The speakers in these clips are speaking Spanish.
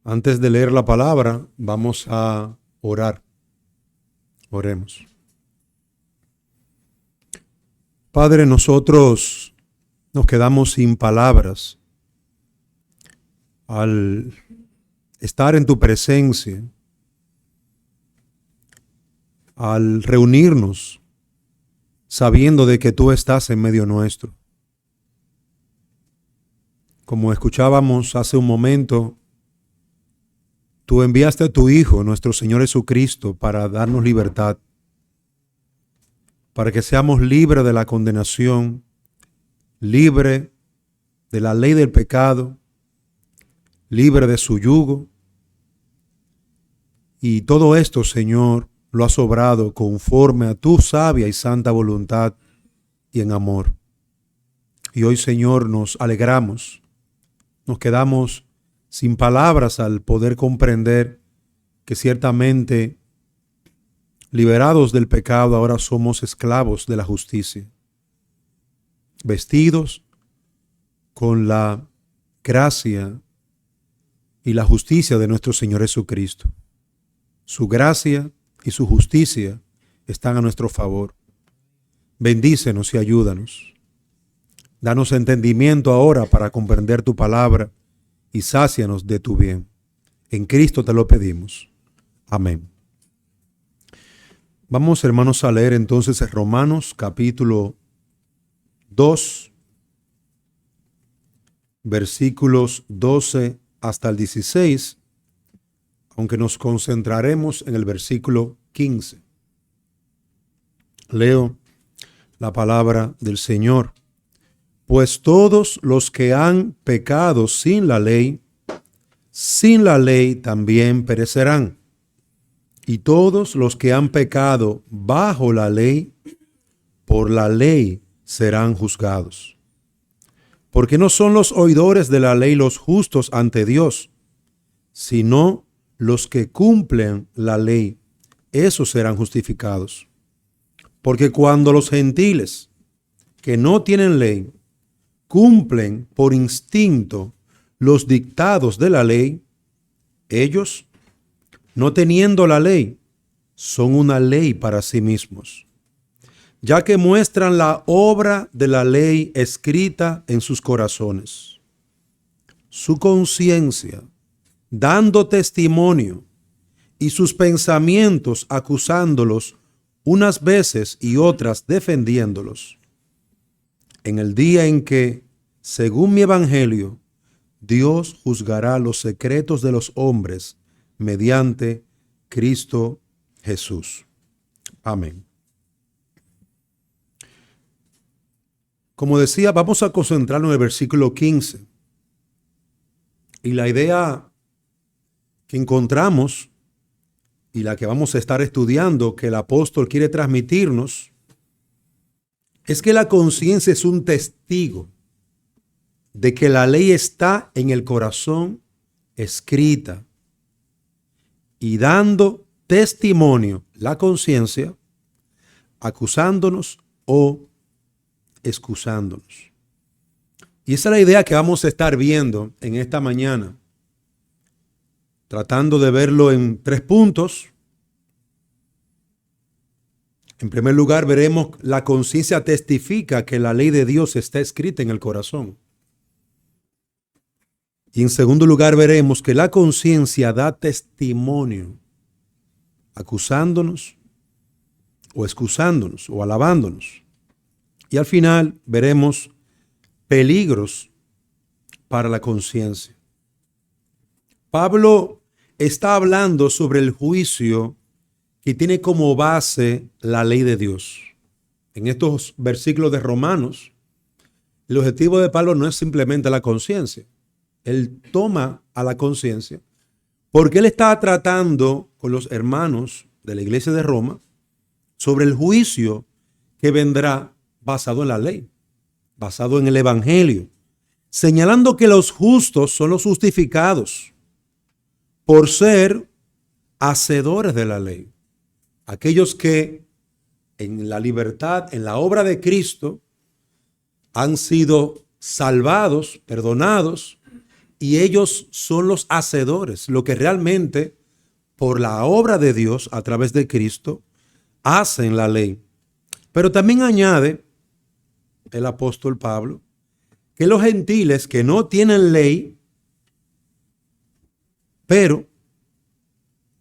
Antes de leer la palabra, vamos a orar. Oremos. Padre, nosotros nos quedamos sin palabras al estar en tu presencia, al reunirnos, sabiendo de que tú estás en medio nuestro. Como escuchábamos hace un momento, tú enviaste a tu Hijo, nuestro Señor Jesucristo, para darnos libertad, para que seamos libres de la condenación, libre de la ley del pecado, libre de su yugo. Y todo esto, Señor, lo has obrado conforme a tu sabia y santa voluntad y en amor. Y hoy, Señor, nos alegramos, nos quedamos sin palabras al poder comprender que ciertamente, liberados del pecado, ahora somos esclavos de la justicia, vestidos con la gracia y la justicia de nuestro Señor Jesucristo. Su gracia y su justicia están a nuestro favor. Bendícenos y ayúdanos. Danos entendimiento ahora para comprender tu palabra y sácianos de tu bien. En Cristo te lo pedimos. Amén. Vamos, hermanos, a leer entonces Romanos capítulo 2, versículos 12 hasta el 16, aunque nos concentraremos en el versículo 15. Leo la palabra del Señor. Pues todos los que han pecado sin la ley también perecerán. Y todos los que han pecado bajo la ley, por la ley serán juzgados. Porque no son los oidores de la ley los justos ante Dios, sino los que cumplen la ley, esos serán justificados. Porque cuando los gentiles que no tienen ley cumplen por instinto los dictados de la ley, ellos, no teniendo la ley, son una ley para sí mismos, ya que muestran la obra de la ley escrita en sus corazones. Su conciencia, dando testimonio, y sus pensamientos acusándolos unas veces y otras defendiéndolos. En el día en que, según mi evangelio, Dios juzgará los secretos de los hombres mediante Cristo Jesús. Amén. Como decía, vamos a concentrarnos en el versículo 15. Y la idea que encontramos y la que vamos a estar estudiando, que el apóstol quiere transmitirnos, es que la conciencia es un testigo de que la ley está en el corazón escrita y dando testimonio la conciencia, acusándonos o excusándonos. Y esa es la idea que vamos a estar viendo en esta mañana, tratando de verlo en 3 puntos. En primer lugar, veremos la conciencia testifica que la ley de Dios está escrita en el corazón. Y en segundo lugar, veremos que la conciencia da testimonio, acusándonos o excusándonos o alabándonos. Y al final veremos peligros para la conciencia. Pablo está hablando sobre el juicio que tiene como base la ley de Dios. En estos versículos de Romanos, el objetivo de Pablo no es simplemente la conciencia. Él toma a la conciencia porque él está tratando con los hermanos de la iglesia de Roma sobre el juicio que vendrá basado en la ley, basado en el evangelio, señalando que los justos son los justificados por ser hacedores de la ley. Aquellos que en la libertad, en la obra de Cristo, han sido salvados, perdonados y ellos son los hacedores, lo que realmente por la obra de Dios a través de Cristo hacen la ley. Pero también añade el apóstol Pablo que los gentiles que no tienen ley, pero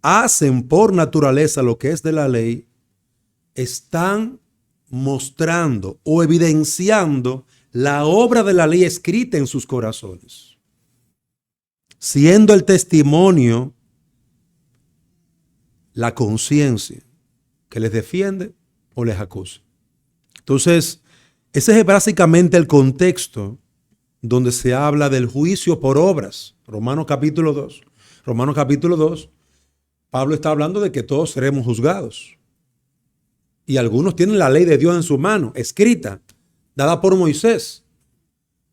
hacen por naturaleza lo que es de la ley, están mostrando o evidenciando la obra de la ley escrita en sus corazones, siendo el testimonio la conciencia que les defiende o les acusa. Entonces, ese es básicamente el contexto donde se habla del juicio por obras. Romanos capítulo 2. Romanos capítulo 2, Pablo está hablando de que todos seremos juzgados. Y algunos tienen la ley de Dios en su mano, escrita, dada por Moisés.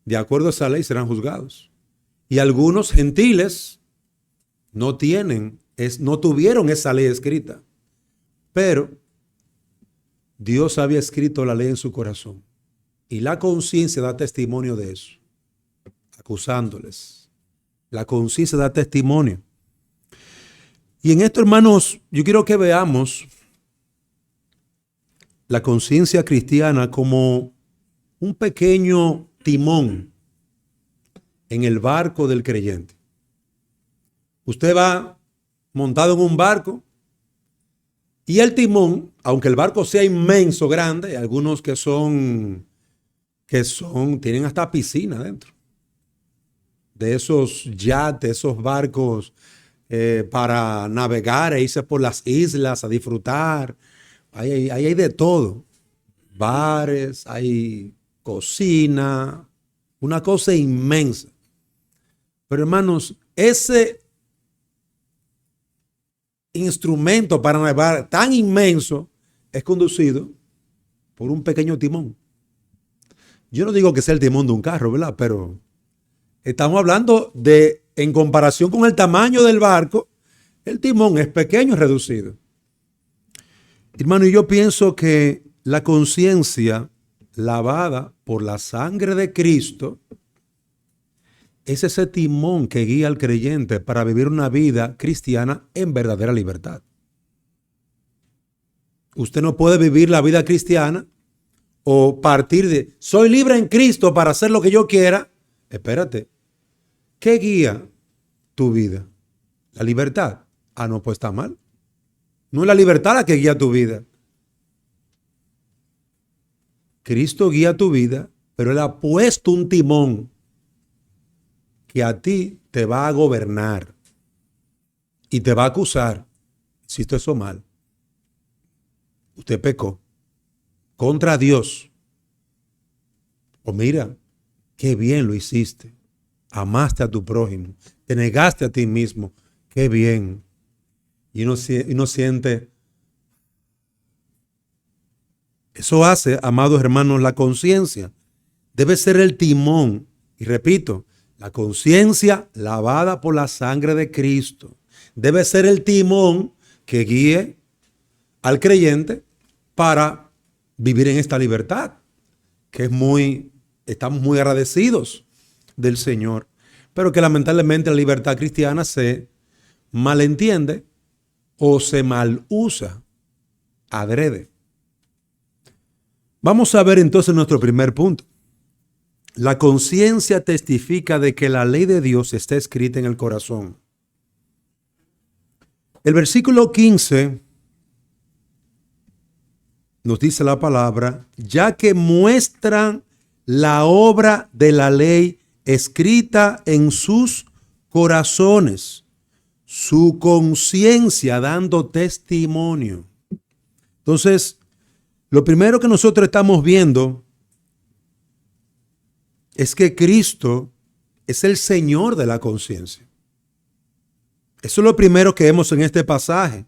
De acuerdo a esa ley serán juzgados. Y algunos gentiles no tuvieron esa ley escrita. Pero Dios había escrito la ley en su corazón. Y la conciencia da testimonio de eso, acusándoles. La conciencia da testimonio. Y en esto, hermanos, yo quiero que veamos la conciencia cristiana como un pequeño timón en el barco del creyente. Usted va montado en un barco y el timón, aunque el barco sea inmenso, grande, hay algunos que tienen hasta piscina dentro. De esos yates, esos barcos para navegar e irse por las islas a disfrutar. Ahí hay de todo. Bares, hay cocina, una cosa inmensa. Pero hermanos, ese instrumento para navegar tan inmenso es conducido por un pequeño timón. Yo no digo que sea el timón de un carro, ¿verdad? Pero estamos hablando de, en comparación con el tamaño del barco, el timón es pequeño y reducido. Hermano, y yo pienso que la conciencia lavada por la sangre de Cristo es ese timón que guía al creyente para vivir una vida cristiana en verdadera libertad. Usted no puede vivir la vida cristiana o partir de, soy libre en Cristo para hacer lo que yo quiera. Espérate, ¿qué guía tu vida? ¿La libertad? Ah, no, pues está mal. No es la libertad la que guía tu vida. Cristo guía tu vida, pero Él ha puesto un timón que a ti te va a gobernar y te va a acusar. Si esto hizo mal, usted pecó contra Dios. O mira, qué bien lo hiciste. Amaste a tu prójimo, te negaste a ti mismo. Qué bien. Y uno siente. Eso hace, amados hermanos, la conciencia. Debe ser el timón. Y repito, la conciencia lavada por la sangre de Cristo debe ser el timón que guíe al creyente para vivir en esta libertad, que estamos muy agradecidos del Señor, pero que lamentablemente la libertad cristiana se malentiende o se malusa adrede. Vamos a ver entonces nuestro primer punto. La conciencia testifica de que la ley de Dios está escrita en el corazón. El versículo 15 nos dice la palabra, ya que muestran la obra de la ley escrita en sus corazones, su conciencia dando testimonio. Entonces, lo primero que nosotros estamos viendo es que Cristo es el Señor de la conciencia. Eso es lo primero que vemos en este pasaje.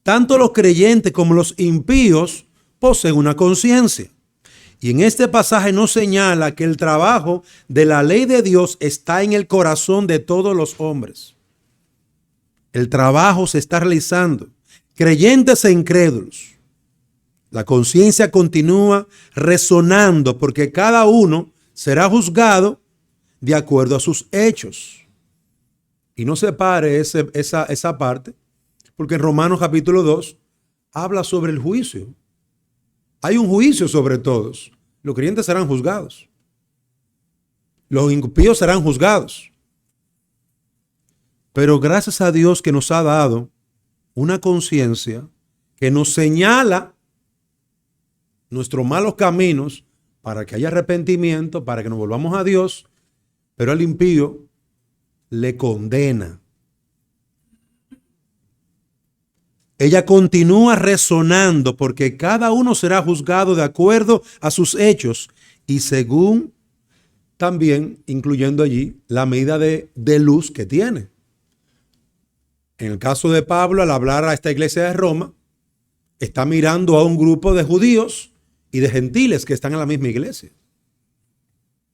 Tanto los creyentes como los impíos poseen una conciencia. Y en este pasaje nos señala que el trabajo de la ley de Dios está en el corazón de todos los hombres. El trabajo se está realizando. Creyentes e incrédulos. La conciencia continúa resonando porque cada uno será juzgado de acuerdo a sus hechos. Y no separe esa parte, porque en Romanos capítulo 2 habla sobre el juicio. Hay un juicio sobre todos. Los creyentes serán juzgados. Los impíos serán juzgados. Pero gracias a Dios que nos ha dado una conciencia que nos señala nuestros malos caminos para que haya arrepentimiento, para que nos volvamos a Dios, pero al impío le condena. Ella continúa resonando porque cada uno será juzgado de acuerdo a sus hechos y según también incluyendo allí la medida de luz que tiene. En el caso de Pablo, al hablar a esta iglesia de Roma, está mirando a un grupo de judíos y de gentiles que están en la misma iglesia.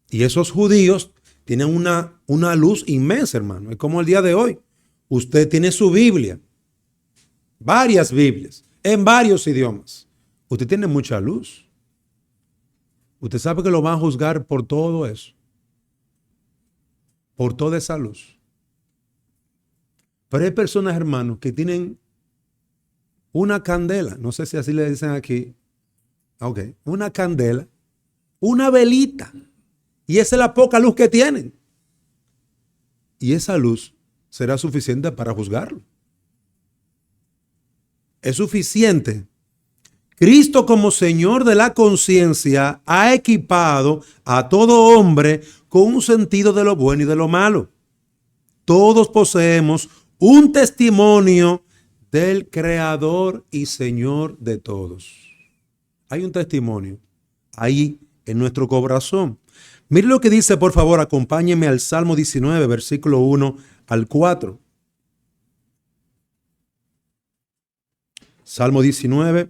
Y esos judíos tienen una luz inmensa, hermano. Es como el día de hoy. Usted tiene su Biblia, varias Biblias, en varios idiomas. Usted tiene mucha luz. Usted sabe que lo van a juzgar por todo eso. Por toda esa luz. Pero hay personas, hermanos, que tienen una candela. No sé si así le dicen aquí. Ok. Una candela. Una velita. Y esa es la poca luz que tienen. Y esa luz será suficiente para juzgarlo. Es suficiente. Cristo como Señor de la conciencia ha equipado a todo hombre con un sentido de lo bueno y de lo malo. Todos poseemos un testimonio del Creador y Señor de todos. Hay un testimonio ahí en nuestro corazón. Mire lo que dice, por favor, acompáñeme al Salmo 19, versículo 1 al 4. Salmo 19,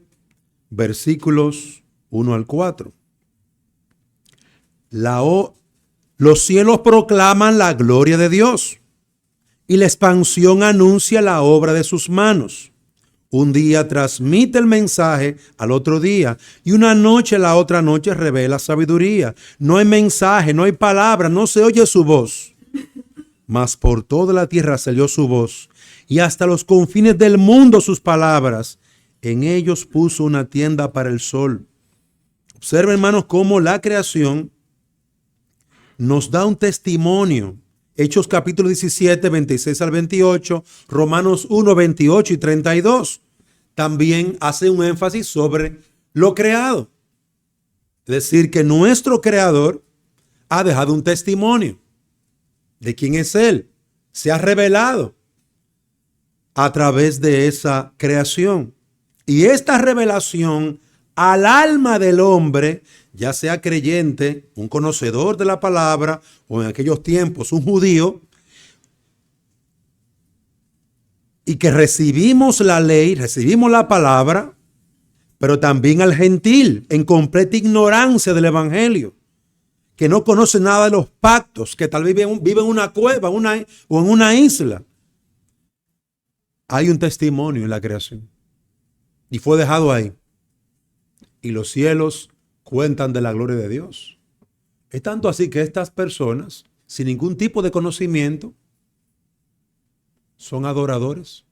versículos 1 al 4. Los cielos proclaman la gloria de Dios y la expansión anuncia la obra de sus manos. Un día transmite el mensaje al otro día y una noche la otra noche revela sabiduría. No hay mensaje, no hay palabra, no se oye su voz. Mas por toda la tierra salió su voz y hasta los confines del mundo sus palabras. En ellos puso una tienda para el sol. Observen, hermanos, cómo la creación nos da un testimonio. Hechos capítulo 17, 26 al 28, Romanos 1, 28 y 32. También hace un énfasis sobre lo creado. Es decir, que nuestro Creador ha dejado un testimonio de quién es Él. Se ha revelado a través de esa creación. Y esta revelación al alma del hombre, ya sea creyente, un conocedor de la palabra, o en aquellos tiempos un judío, y que recibimos la ley, recibimos la palabra, pero también al gentil, en completa ignorancia del evangelio, que no conoce nada de los pactos, que tal vez vive en una cueva o en una isla. Hay un testimonio en la creación. Y fue dejado ahí. Y los cielos cuentan de la gloria de Dios. Es tanto así que estas personas, sin ningún tipo de conocimiento, son adoradores.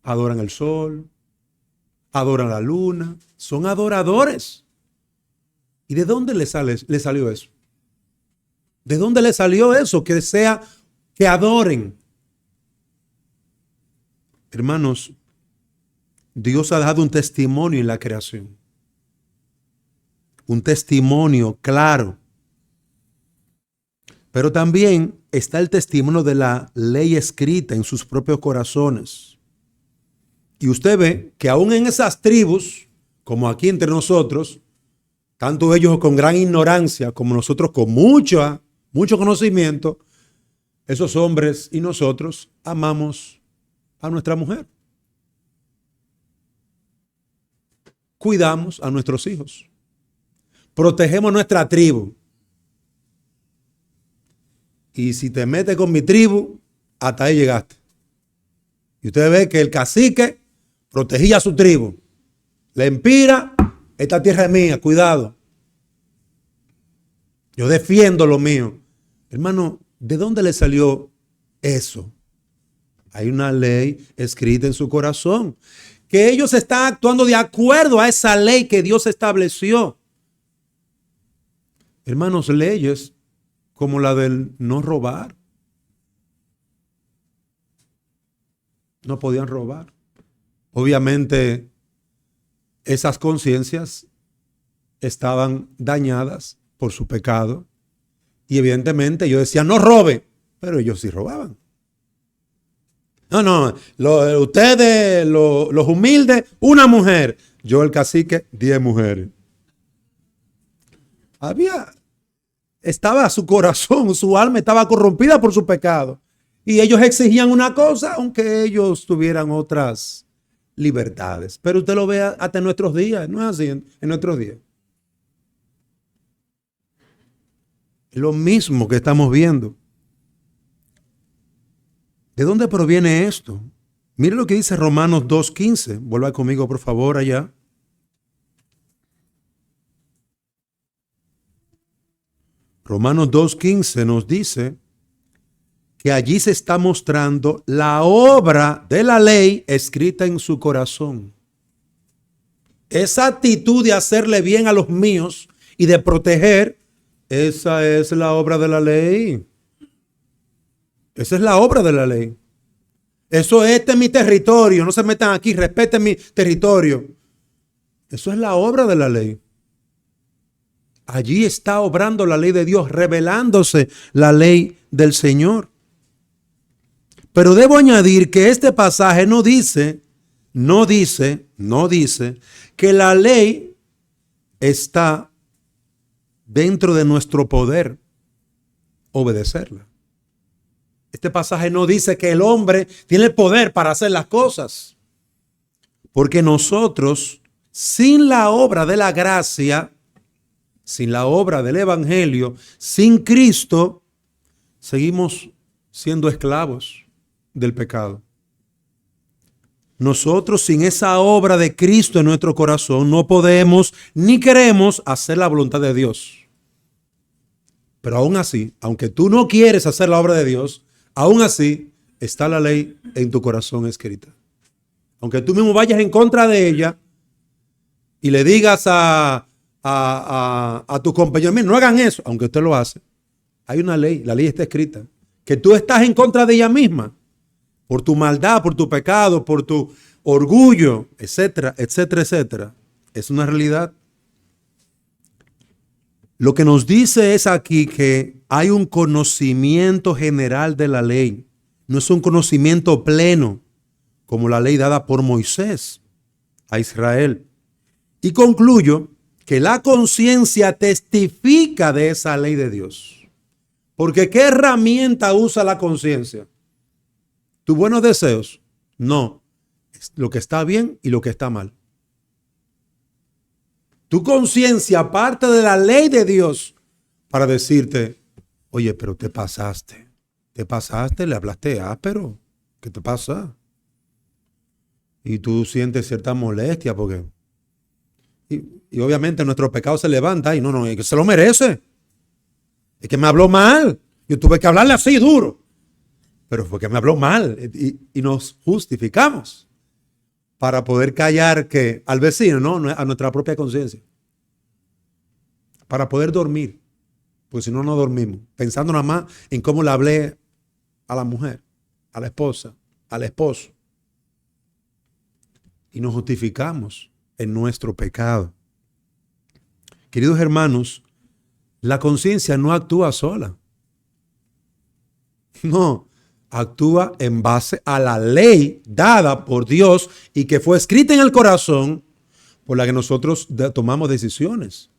Adoran el sol, adoran la luna, son adoradores. ¿Y de dónde le salió eso? ¿De dónde le salió eso? Que adoren. Hermanos, Dios ha dado un testimonio en la creación. Un testimonio claro. Pero también está el testimonio de la ley escrita en sus propios corazones. Y usted ve que aún en esas tribus, como aquí entre nosotros, tanto ellos con gran ignorancia como nosotros con mucho conocimiento, esos hombres y nosotros amamos a nuestra mujer. Cuidamos a nuestros hijos. Protegemos nuestra tribu. Y si te metes con mi tribu, hasta ahí llegaste. Y usted ve que el cacique protegía a su tribu. Le empira, esta tierra es mía, cuidado. Yo defiendo lo mío. Hermano, ¿de dónde le salió eso. Hay una ley escrita en su corazón, que ellos están actuando de acuerdo a esa ley que Dios estableció. Hermanos, leyes como la del no robar. No podían robar. Obviamente, esas conciencias estaban dañadas por su pecado. Y evidentemente yo decía, no robe, pero ellos sí robaban. No, ustedes, los humildes, una mujer. Yo, el cacique, 10 mujeres. Estaba su corazón, su alma estaba corrompida por su pecado. Y ellos exigían una cosa, aunque ellos tuvieran otras libertades. Pero usted lo ve hasta en nuestros días, no es así en nuestros días. Lo mismo que estamos viendo. ¿De dónde proviene esto? Mire lo que dice Romanos 2:15. Vuelva conmigo, por favor, allá. Romanos 2:15 nos dice que allí se está mostrando la obra de la ley escrita en su corazón. Esa actitud de hacerle bien a los míos y de proteger, esa es la obra de la ley. Esa es la obra de la ley. Eso, este es mi territorio, no se metan aquí, respeten mi territorio. Eso es la obra de la ley. Allí está obrando la ley de Dios, revelándose la ley del Señor. Pero debo añadir que este pasaje no dice que la ley está dentro de nuestro poder obedecerla. Este pasaje no dice que el hombre tiene el poder para hacer las cosas. Porque nosotros, sin la obra de la gracia, sin la obra del evangelio, sin Cristo, seguimos siendo esclavos del pecado. Nosotros, sin esa obra de Cristo en nuestro corazón, no podemos ni queremos hacer la voluntad de Dios. Pero aún así, aunque tú no quieres hacer la obra de Dios, aún así está la ley en tu corazón escrita. Aunque tú mismo vayas en contra de ella y le digas a tu compañero, no hagan eso, aunque usted lo hace, hay una ley, la ley está escrita, que tú estás en contra de ella misma, por tu maldad, por tu pecado, por tu orgullo, etcétera, etcétera, etcétera. Es una realidad. Lo que nos dice es aquí que hay un conocimiento general de la ley. No es un conocimiento pleno, como la ley dada por Moisés a Israel. Y concluyo que la conciencia testifica de esa ley de Dios. Porque ¿qué herramienta usa la conciencia? ¿Tus buenos deseos? No. Es lo que está bien y lo que está mal. Tu conciencia parte de la ley de Dios para decirte, oye, pero te pasaste, le hablaste áspero, ¿qué te pasa? Y tú sientes cierta molestia porque... Y obviamente nuestro pecado se levanta y no, es que se lo merece. Es que me habló mal. Yo tuve que hablarle así duro. Pero fue que me habló mal y nos justificamos para poder callar que al vecino, no, a nuestra propia conciencia. Para poder dormir. Porque si no, no dormimos. Pensando nada más en cómo le hablé a la mujer, a la esposa, al esposo. Y nos justificamos en nuestro pecado. Queridos hermanos, la conciencia no actúa sola. No, actúa en base a la ley dada por Dios y que fue escrita en el corazón por la que nosotros tomamos decisiones.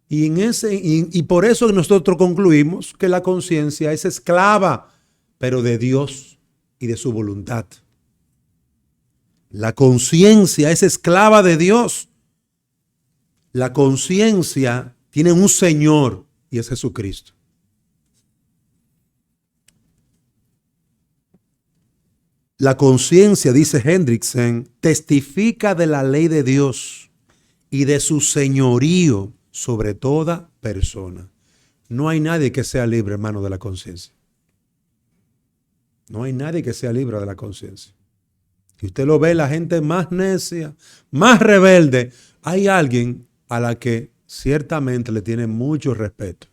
Y por eso nosotros concluimos que la conciencia es esclava, pero de Dios y de su voluntad. La conciencia es esclava de Dios. La conciencia tiene un Señor y es Jesucristo. La conciencia, dice Hendrickson, testifica de la ley de Dios y de su señorío sobre toda persona. No hay nadie que sea libre, hermano, de la conciencia. No hay nadie que sea libre de la conciencia. Si usted lo ve, la gente más necia, más rebelde, hay alguien a la que ciertamente le tiene mucho respeto.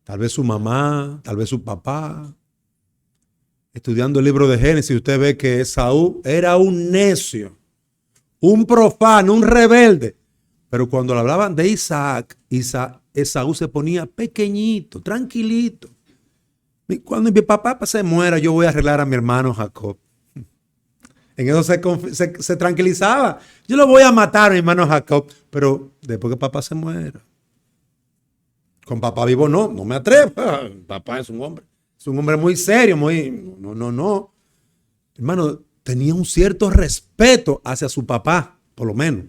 Tal vez su mamá, tal vez su papá. Estudiando el libro de Génesis, usted ve que Esaú era un necio, un profano, un rebelde. Pero cuando le hablaban de Isaac, Esaú se ponía pequeñito, tranquilito. Cuando mi papá se muera, yo voy a arreglar a mi hermano Jacob. En eso se tranquilizaba. Yo lo voy a matar a mi hermano Jacob, pero después que papá se muera. Con papá vivo no me atrevo. Papá es un hombre muy serio, no. Hermano, tenía un cierto respeto hacia su papá, por lo menos.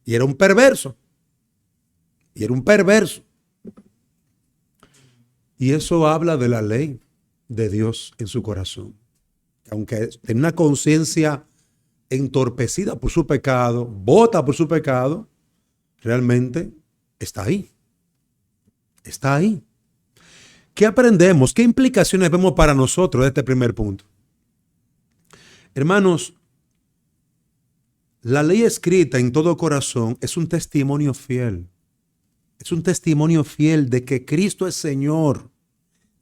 Y era un perverso. Y eso habla de la ley de Dios en su corazón. Aunque tiene una conciencia entorpecida por su pecado, vota por su pecado, realmente está ahí. Está ahí. ¿Qué aprendemos? ¿Qué implicaciones vemos para nosotros de este primer punto? Hermanos, la ley escrita en todo corazón es un testimonio fiel. Es un testimonio fiel de que Cristo es Señor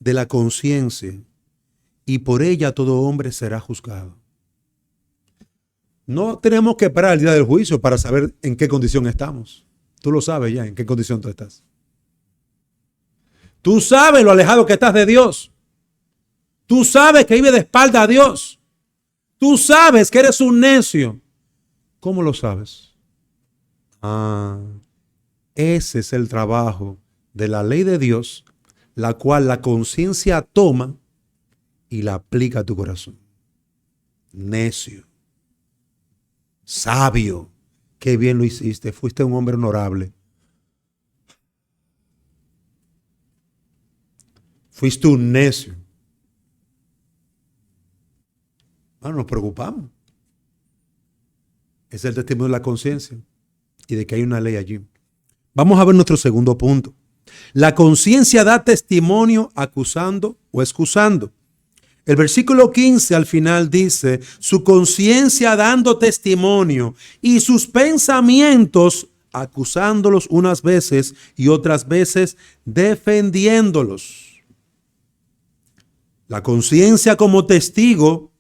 de la conciencia y por ella todo hombre será juzgado. No tenemos que esperar el día del juicio para saber en qué condición estamos. Tú lo sabes ya, en qué condición tú estás. Tú sabes lo alejado que estás de Dios. Tú sabes que vives de espalda a Dios. Tú sabes que eres un necio. ¿Cómo lo sabes? Ese es el trabajo de la ley de Dios, la cual la conciencia toma y la aplica a tu corazón. Necio. Sabio. Qué bien lo hiciste. Fuiste un hombre honorable. Fuiste un necio. Bueno, nos preocupamos. Es el testimonio de la conciencia y de que hay una ley allí. Vamos a ver nuestro segundo punto. La conciencia da testimonio acusando o excusando. El versículo 15 al final dice, su conciencia dando testimonio y sus pensamientos acusándolos unas veces y otras veces defendiéndolos. La conciencia como testigo,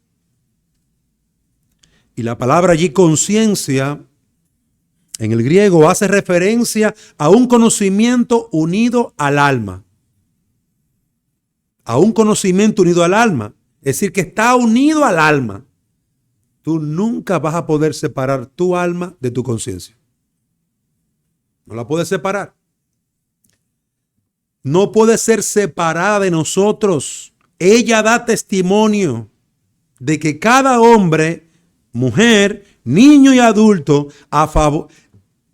y la palabra allí conciencia en el griego hace referencia a un conocimiento unido al alma. A un conocimiento unido al alma. Es decir, que está unido al alma. Tú nunca vas a poder separar tu alma de tu conciencia. No la puedes separar. No puede ser separada de nosotros. Ella da testimonio de que cada hombre, mujer, niño y adulto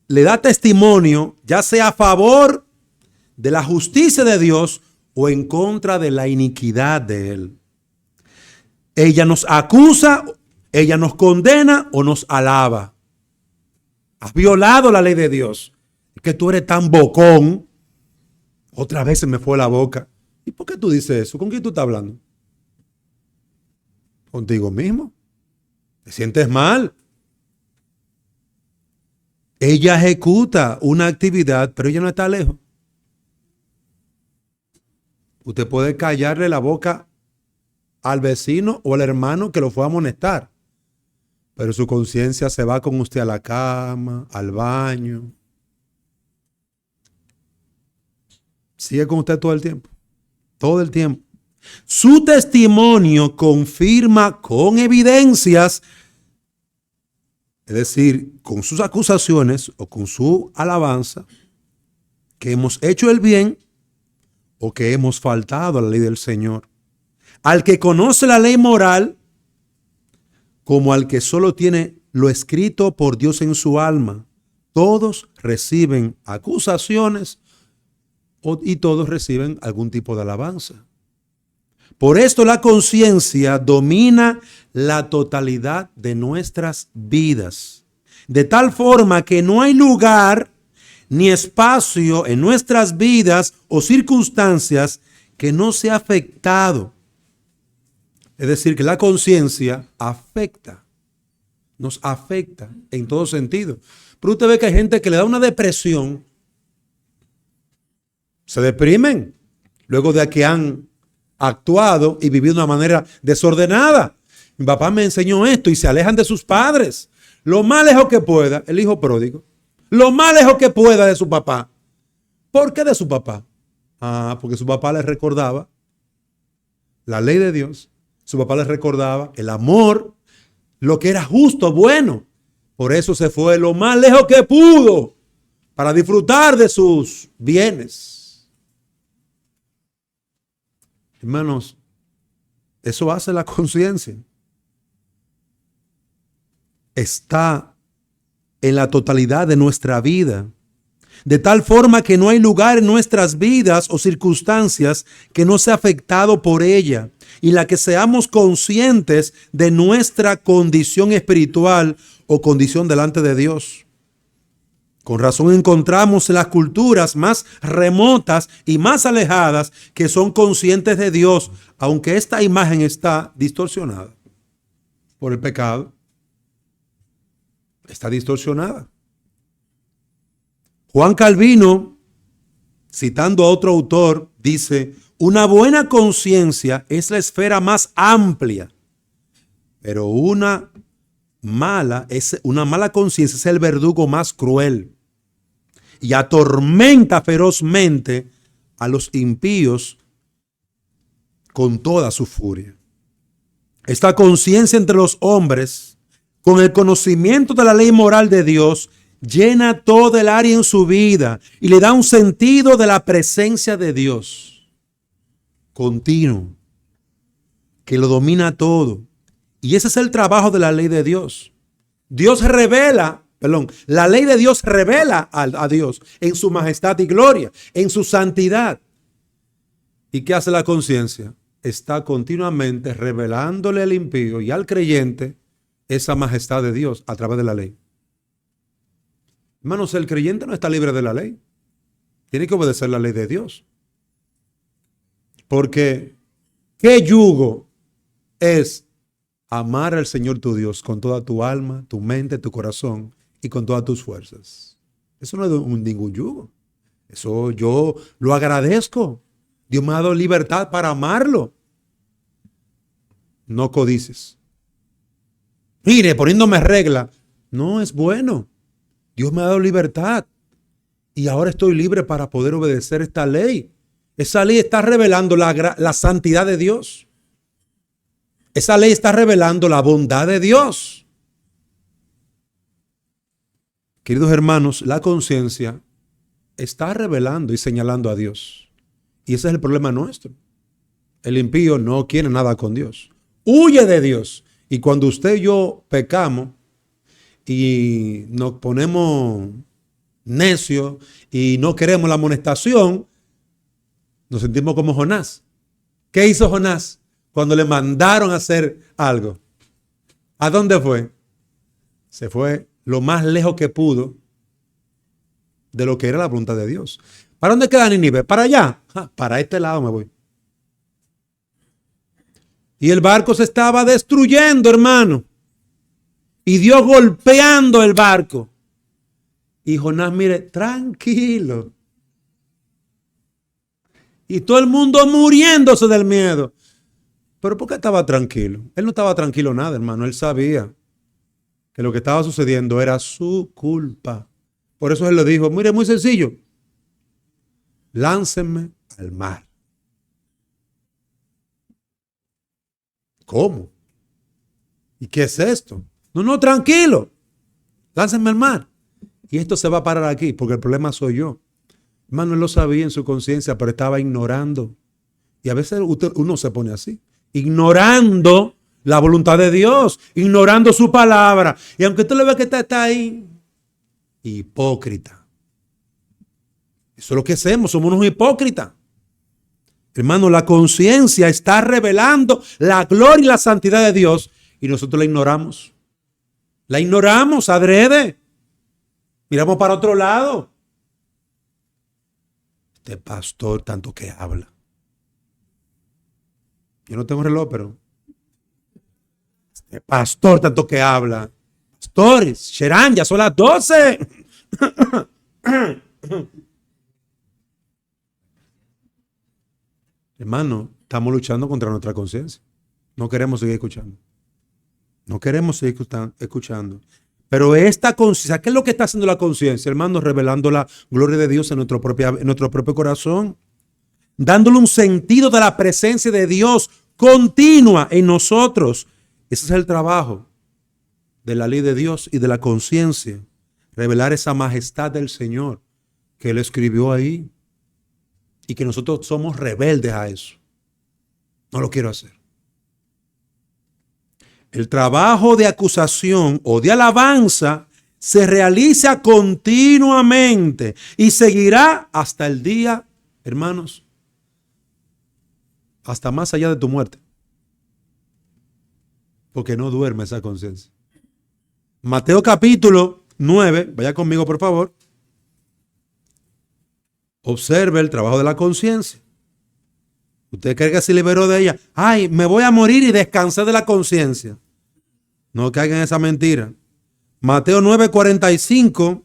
le da testimonio, ya sea a favor de la justicia de Dios o en contra de la iniquidad de Él. Ella nos acusa, ella nos condena o nos alaba. Has violado la ley de Dios. Es que tú eres tan bocón. Otra vez se me fue la boca. ¿Y por qué tú dices eso? ¿Con quién tú estás hablando? ¿Contigo mismo? ¿Te sientes mal? Ella ejecuta una actividad, pero ella no está lejos. Usted puede callarle la boca al vecino o al hermano que lo fue a amonestar, pero su conciencia se va con usted a la cama, al baño. Sigue con usted todo el tiempo. Todo el tiempo. Su testimonio confirma con evidencias, es decir, con sus acusaciones o con su alabanza, que hemos hecho el bien o que hemos faltado a la ley del Señor. Al que conoce la ley moral, como al que solo tiene lo escrito por Dios en su alma, todos reciben acusaciones y todos reciben algún tipo de alabanza. Por esto la conciencia domina la totalidad de nuestras vidas, de tal forma que no hay lugar ni espacio en nuestras vidas o circunstancias que no sea afectado Es decir, que la conciencia nos afecta en todo sentido. Pero usted ve que hay gente que le da una depresión, se deprimen luego de que han actuado y vivido de una manera desordenada. Mi papá me enseñó esto y se alejan de sus padres. Lo más lejos que pueda, el hijo pródigo, lo más lejos que pueda de su papá. ¿Por qué de su papá? Porque su papá les recordaba la ley de Dios. Su papá les recordaba el amor, lo que era justo, bueno. Por eso se fue lo más lejos que pudo para disfrutar de sus bienes. Hermanos, eso hace la conciencia. Está en la totalidad de nuestra vida, de tal forma que no hay lugar en nuestras vidas o circunstancias que no sea afectado por ella, y la que seamos conscientes de nuestra condición espiritual o condición delante de Dios. Con razón encontramos en las culturas más remotas y más alejadas que son conscientes de Dios, aunque esta imagen está distorsionada por el pecado. Está distorsionada. Juan Calvino, citando a otro autor, dice: una buena conciencia es la esfera más amplia, pero una mala conciencia es el verdugo más cruel y atormenta ferozmente a los impíos con toda su furia. Esta conciencia entre los hombres, con el conocimiento de la ley moral de Dios, llena todo el área en su vida y le da un sentido de la presencia de Dios continuo, que lo domina todo. Y ese es el trabajo de la ley de Dios. La ley de Dios revela a Dios en su majestad y gloria, en su santidad. ¿Y qué hace la conciencia? Está continuamente revelándole al impío y al creyente esa majestad de Dios a través de la ley. Hermanos, el creyente no está libre de la ley. Tiene que obedecer la ley de Dios. Porque ¿qué yugo es amar al Señor tu Dios con toda tu alma, tu mente, tu corazón y con todas tus fuerzas? Eso no es ningún yugo. Eso yo lo agradezco. Dios me ha dado libertad para amarlo. No codices. Mire, poniéndome regla. No es bueno. Dios me ha dado libertad. Y ahora estoy libre para poder obedecer esta ley. Esa ley está revelando la santidad de Dios. Esa ley está revelando la bondad de Dios. Queridos hermanos, la conciencia está revelando y señalando a Dios. Y ese es el problema nuestro. El impío no quiere nada con Dios. Huye de Dios. Y cuando usted y yo pecamos y nos ponemos necios y no queremos la amonestación, nos sentimos como Jonás. ¿Qué hizo Jonás cuando le mandaron a hacer algo? ¿A dónde fue? Se fue lo más lejos que pudo de lo que era la voluntad de Dios. ¿Para dónde queda Nínive? Para allá. Para este lado me voy. Y el barco se estaba destruyendo, hermano. Y Dios golpeando el barco. Y Jonás, mire, tranquilo. Y todo el mundo muriéndose del miedo. ¿Pero por qué estaba tranquilo? Él no estaba tranquilo nada, hermano. Él sabía que lo que estaba sucediendo era su culpa. Por eso él le dijo, mire, muy sencillo. Láncenme al mar. ¿Cómo? ¿Y qué es esto? No, tranquilo. Láncenme al mar. Y esto se va a parar aquí porque el problema soy yo. Hermano, él lo sabía en su conciencia, pero estaba ignorando. Y a veces uno se pone así, ignorando la voluntad de Dios, ignorando su palabra. Y aunque usted le ve que está ahí, hipócrita. Eso es lo que hacemos, somos unos hipócritas. Hermano, la conciencia está revelando la gloria y la santidad de Dios y nosotros la ignoramos. La ignoramos adrede. Miramos para otro lado. Este pastor tanto que habla. Yo no tengo reloj, pero El pastor tanto que habla. Pastores, Sherán, ya son las 12. Hermano, estamos luchando contra nuestra conciencia. No queremos seguir escuchando. No queremos seguir escuchando. Pero esta conciencia, ¿qué es lo que está haciendo la conciencia, hermano? Revelando la gloria de Dios en nuestro propio corazón. Dándole un sentido de la presencia de Dios continua en nosotros. Ese es el trabajo de la ley de Dios y de la conciencia. Revelar esa majestad del Señor que Él escribió ahí. Y que nosotros somos rebeldes a eso. No lo quiero hacer. El trabajo de acusación o de alabanza se realiza continuamente y seguirá hasta el día, hermanos, hasta más allá de tu muerte. Porque no duerme esa conciencia. Mateo capítulo 9, vaya conmigo por favor. Observe el trabajo de la conciencia. ¿Usted cree que se liberó de ella? Ay, me voy a morir y descansé de la conciencia. No caigan en esa mentira. Mateo 9:45.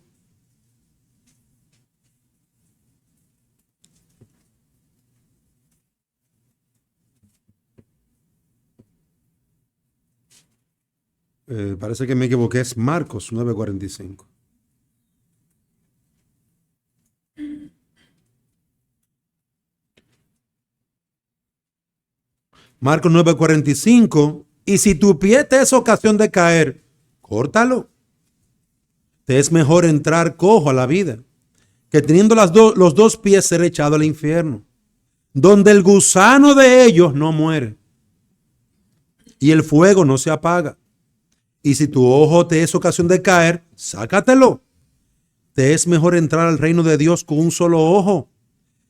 Parece que me equivoqué. Es Marcos 9:45. Marcos 9:45. Y si tu pie te es ocasión de caer, córtalo. Te es mejor entrar cojo a la vida que teniendo los dos pies ser echado al infierno, donde el gusano de ellos no muere y el fuego no se apaga. Y si tu ojo te es ocasión de caer, sácatelo. Te es mejor entrar al reino de Dios con un solo ojo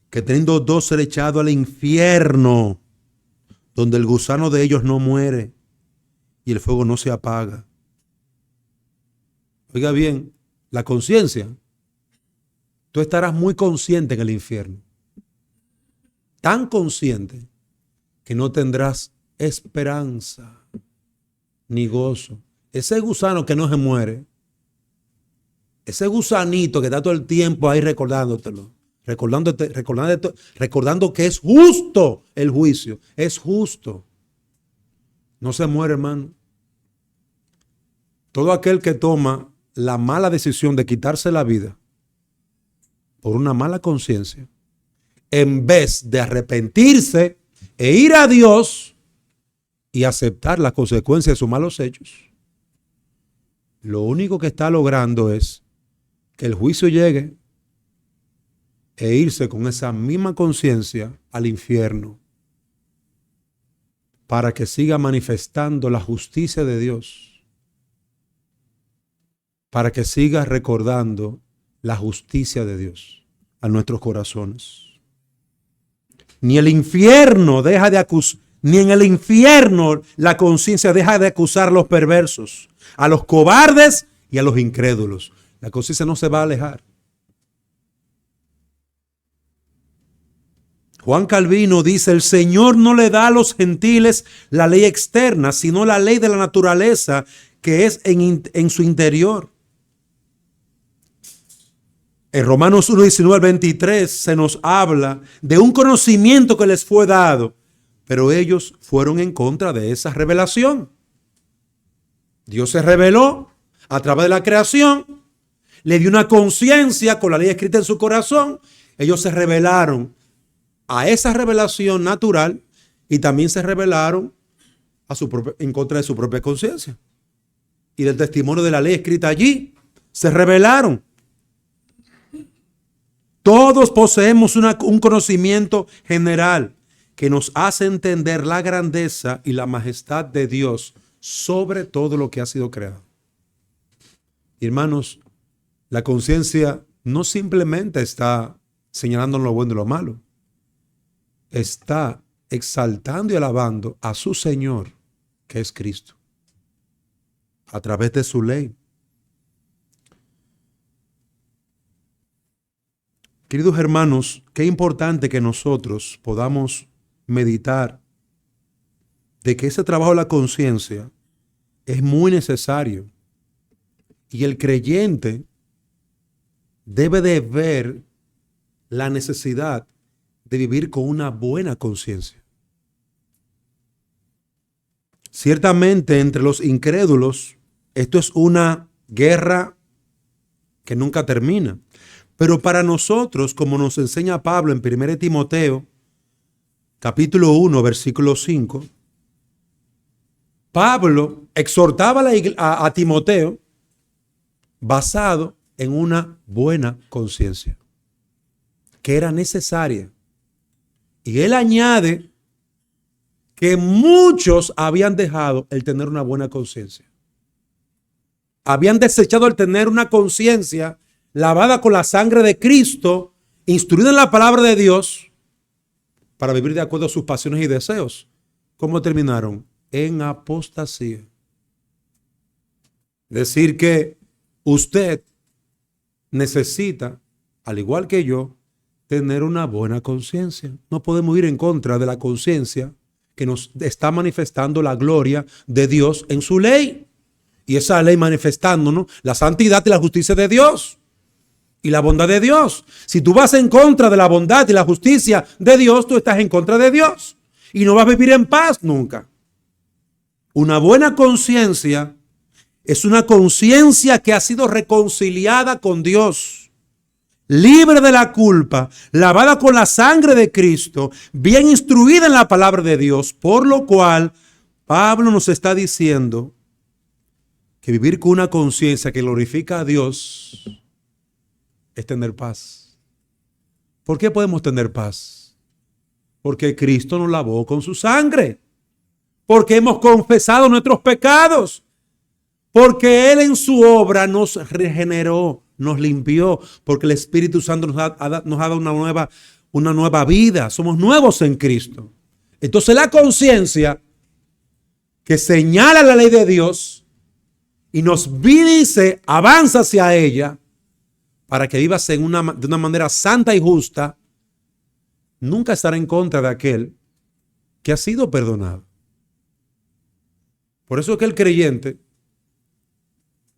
que teniendo dos ser echado al infierno, donde el gusano de ellos no muere y el fuego no se apaga. Oiga bien, la conciencia, tú estarás muy consciente en el infierno. Tan consciente que no tendrás esperanza ni gozo. Ese gusano que no se muere, ese gusanito que está todo el tiempo ahí recordándotelo, recordando que es justo el juicio, es justo. No se muere, hermano. Todo aquel que toma la mala decisión de quitarse la vida por una mala conciencia, en vez de arrepentirse e ir a Dios y aceptar las consecuencias de sus malos hechos, lo único que está logrando es que el juicio llegue e irse con esa misma conciencia al infierno para que siga manifestando la justicia de Dios, para que siga recordando la justicia de Dios a nuestros corazones. Ni el infierno deja de acusar, ni en el infierno la conciencia deja de acusar a los perversos, a los cobardes y a los incrédulos. La conciencia no se va a alejar. Juan Calvino dice: el Señor no le da a los gentiles la ley externa, sino la ley de la naturaleza que es en su interior. En Romanos 1:19-23 se nos habla de un conocimiento que les fue dado, pero ellos fueron en contra de esa revelación. Dios se reveló a través de la creación, le dio una conciencia con la ley escrita en su corazón. Ellos se rebelaron a esa revelación natural y también se rebelaron en contra de su propia conciencia y del testimonio de la ley escrita allí. Se rebelaron. Todos poseemos un conocimiento general que nos hace entender la grandeza y la majestad de Dios sobre todo lo que ha sido creado. Hermanos, la conciencia no simplemente está señalando lo bueno y lo malo, está exaltando y alabando a su Señor, que es Cristo, a través de su ley. Queridos hermanos, qué importante que nosotros podamos meditar de que ese trabajo de la conciencia es muy necesario. Y el creyente debe de ver la necesidad de vivir con una buena conciencia. Ciertamente entre los incrédulos esto es una guerra que nunca termina. Pero para nosotros, como nos enseña Pablo en 1 Timoteo, capítulo 1, versículo 5, Pablo exhortaba a Timoteo basado en una buena conciencia, que era necesaria. Y él añade que muchos habían dejado el tener una buena conciencia. Habían desechado el tener una conciencia lavada con la sangre de Cristo, instruida en la palabra de Dios, para vivir de acuerdo a sus pasiones y deseos. ¿Cómo terminaron? En apostasía. Decir que usted necesita, al igual que yo, tener una buena conciencia. No podemos ir en contra de la conciencia que nos está manifestando la gloria de Dios en su ley. Y esa ley manifestándonos la santidad y la justicia de Dios y la bondad de Dios. Si tú vas en contra de la bondad y la justicia de Dios, tú estás en contra de Dios y no vas a vivir en paz nunca. Una buena conciencia es una conciencia que ha sido reconciliada con Dios, libre de la culpa, lavada con la sangre de Cristo, bien instruida en la palabra de Dios, por lo cual Pablo nos está diciendo que vivir con una conciencia que glorifica a Dios es tener paz. ¿Por qué podemos tener paz? Porque Cristo nos lavó con su sangre. Porque hemos confesado nuestros pecados. Porque Él en su obra nos regeneró, nos limpió. Porque el Espíritu Santo nos ha dado una nueva vida. Somos nuevos en Cristo. Entonces la conciencia que señala la ley de Dios y nos dice, avanza hacia ella, para que vivas de una manera santa y justa, nunca estará en contra de aquel que ha sido perdonado. Por eso es que el creyente,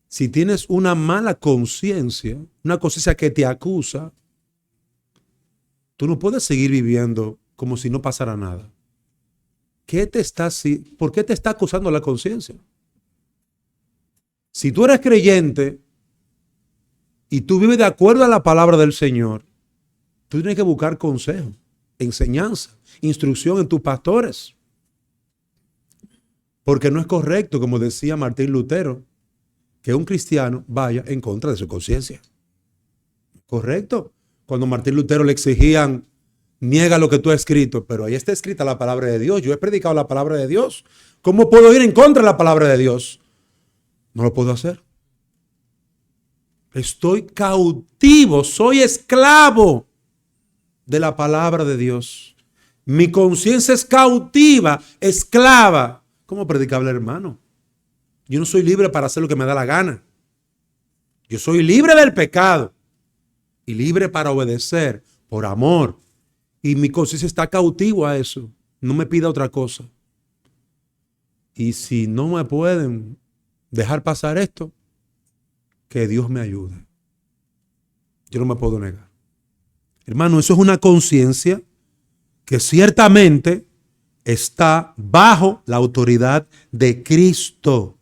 si tienes una mala conciencia, una conciencia que te acusa, tú no puedes seguir viviendo como si no pasara nada. ¿Por qué te está acusando la conciencia? Si tú eres creyente y tú vives de acuerdo a la palabra del Señor, tú tienes que buscar consejo, enseñanza, instrucción en tus pastores. Porque no es correcto, como decía Martín Lutero, que un cristiano vaya en contra de su conciencia. ¿Correcto? Cuando Martín Lutero le exigían, niega lo que tú has escrito, pero ahí está escrita la palabra de Dios. Yo he predicado la palabra de Dios. ¿Cómo puedo ir en contra de la palabra de Dios? No lo puedo hacer. Estoy cautivo, soy esclavo de la palabra de Dios. Mi conciencia es cautiva, esclava. ¿Cómo predicable, hermano? Yo no soy libre para hacer lo que me da la gana. Yo soy libre del pecado y libre para obedecer por amor. Y mi conciencia está cautivo a eso. No me pida otra cosa. Y si no me pueden dejar pasar esto, que Dios me ayude. Yo no me puedo negar. Hermano, eso es una conciencia que ciertamente está bajo la autoridad de Cristo,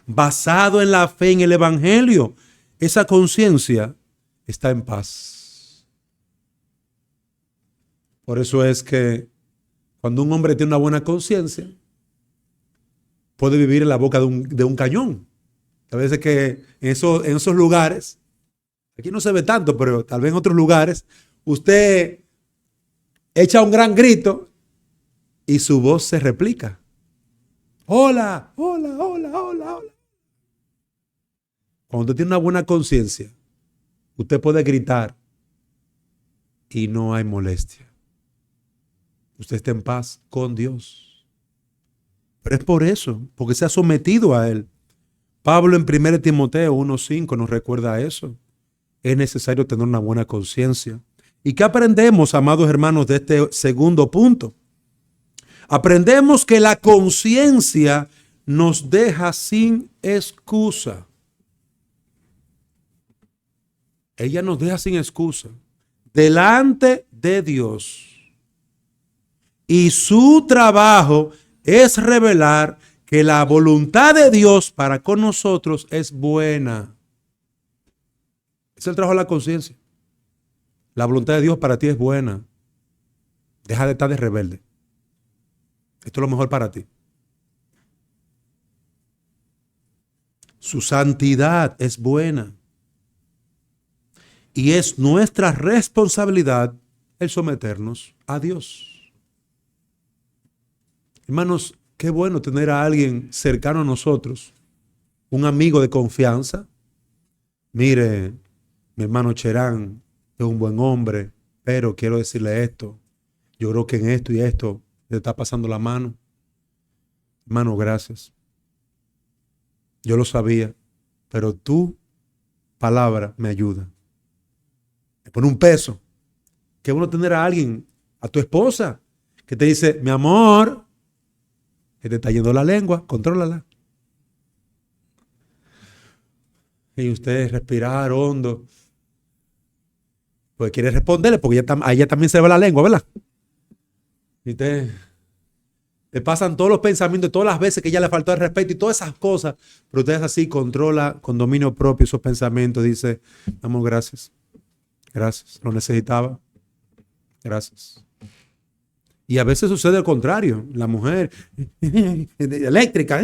basado en la fe en el Evangelio. Esa conciencia está en paz. Por eso es que cuando un hombre tiene una buena conciencia, puede vivir en la boca de un cañón. A veces que en esos lugares, aquí no se ve tanto, pero tal vez en otros lugares, usted echa un gran grito y su voz se replica. Hola, hola, hola, hola, hola. Cuando usted tiene una buena conciencia, usted puede gritar y no hay molestia. Usted está en paz con Dios. Pero es por eso, porque se ha sometido a Él. Pablo en 1 Timoteo 1:5 nos recuerda eso. Es necesario tener una buena conciencia. ¿Y qué aprendemos, amados hermanos, de este segundo punto? Aprendemos que la conciencia nos deja sin excusa. Ella nos deja sin excusa delante de Dios. Y su trabajo es revelar que la voluntad de Dios para con nosotros es buena. Es el trabajo de la conciencia. La voluntad de Dios para ti es buena. Deja de estar de rebelde. Esto es lo mejor para ti. Su santidad es buena. Y es nuestra responsabilidad el someternos a Dios. Hermanos, qué bueno tener a alguien cercano a nosotros, un amigo de confianza. Mire, mi hermano Cherán es un buen hombre, pero quiero decirle esto. Yo creo que en esto y esto le está pasando la mano. Hermano, gracias. Yo lo sabía, pero tu palabra me ayuda. Me pone un peso. Qué bueno tener a alguien, a tu esposa, que te dice, mi amor, que te está yendo la lengua, contrólala. Y usted respirar hondo. Pues quiere responderle, porque a ella también se le va la lengua, ¿verdad? Y te pasan todos los pensamientos, todas las veces que ella le faltó el respeto y todas esas cosas, pero usted es así, controla con dominio propio esos pensamientos, dice, amor, gracias. Gracias, lo necesitaba. Gracias. Y a veces sucede al contrario. La mujer eléctrica.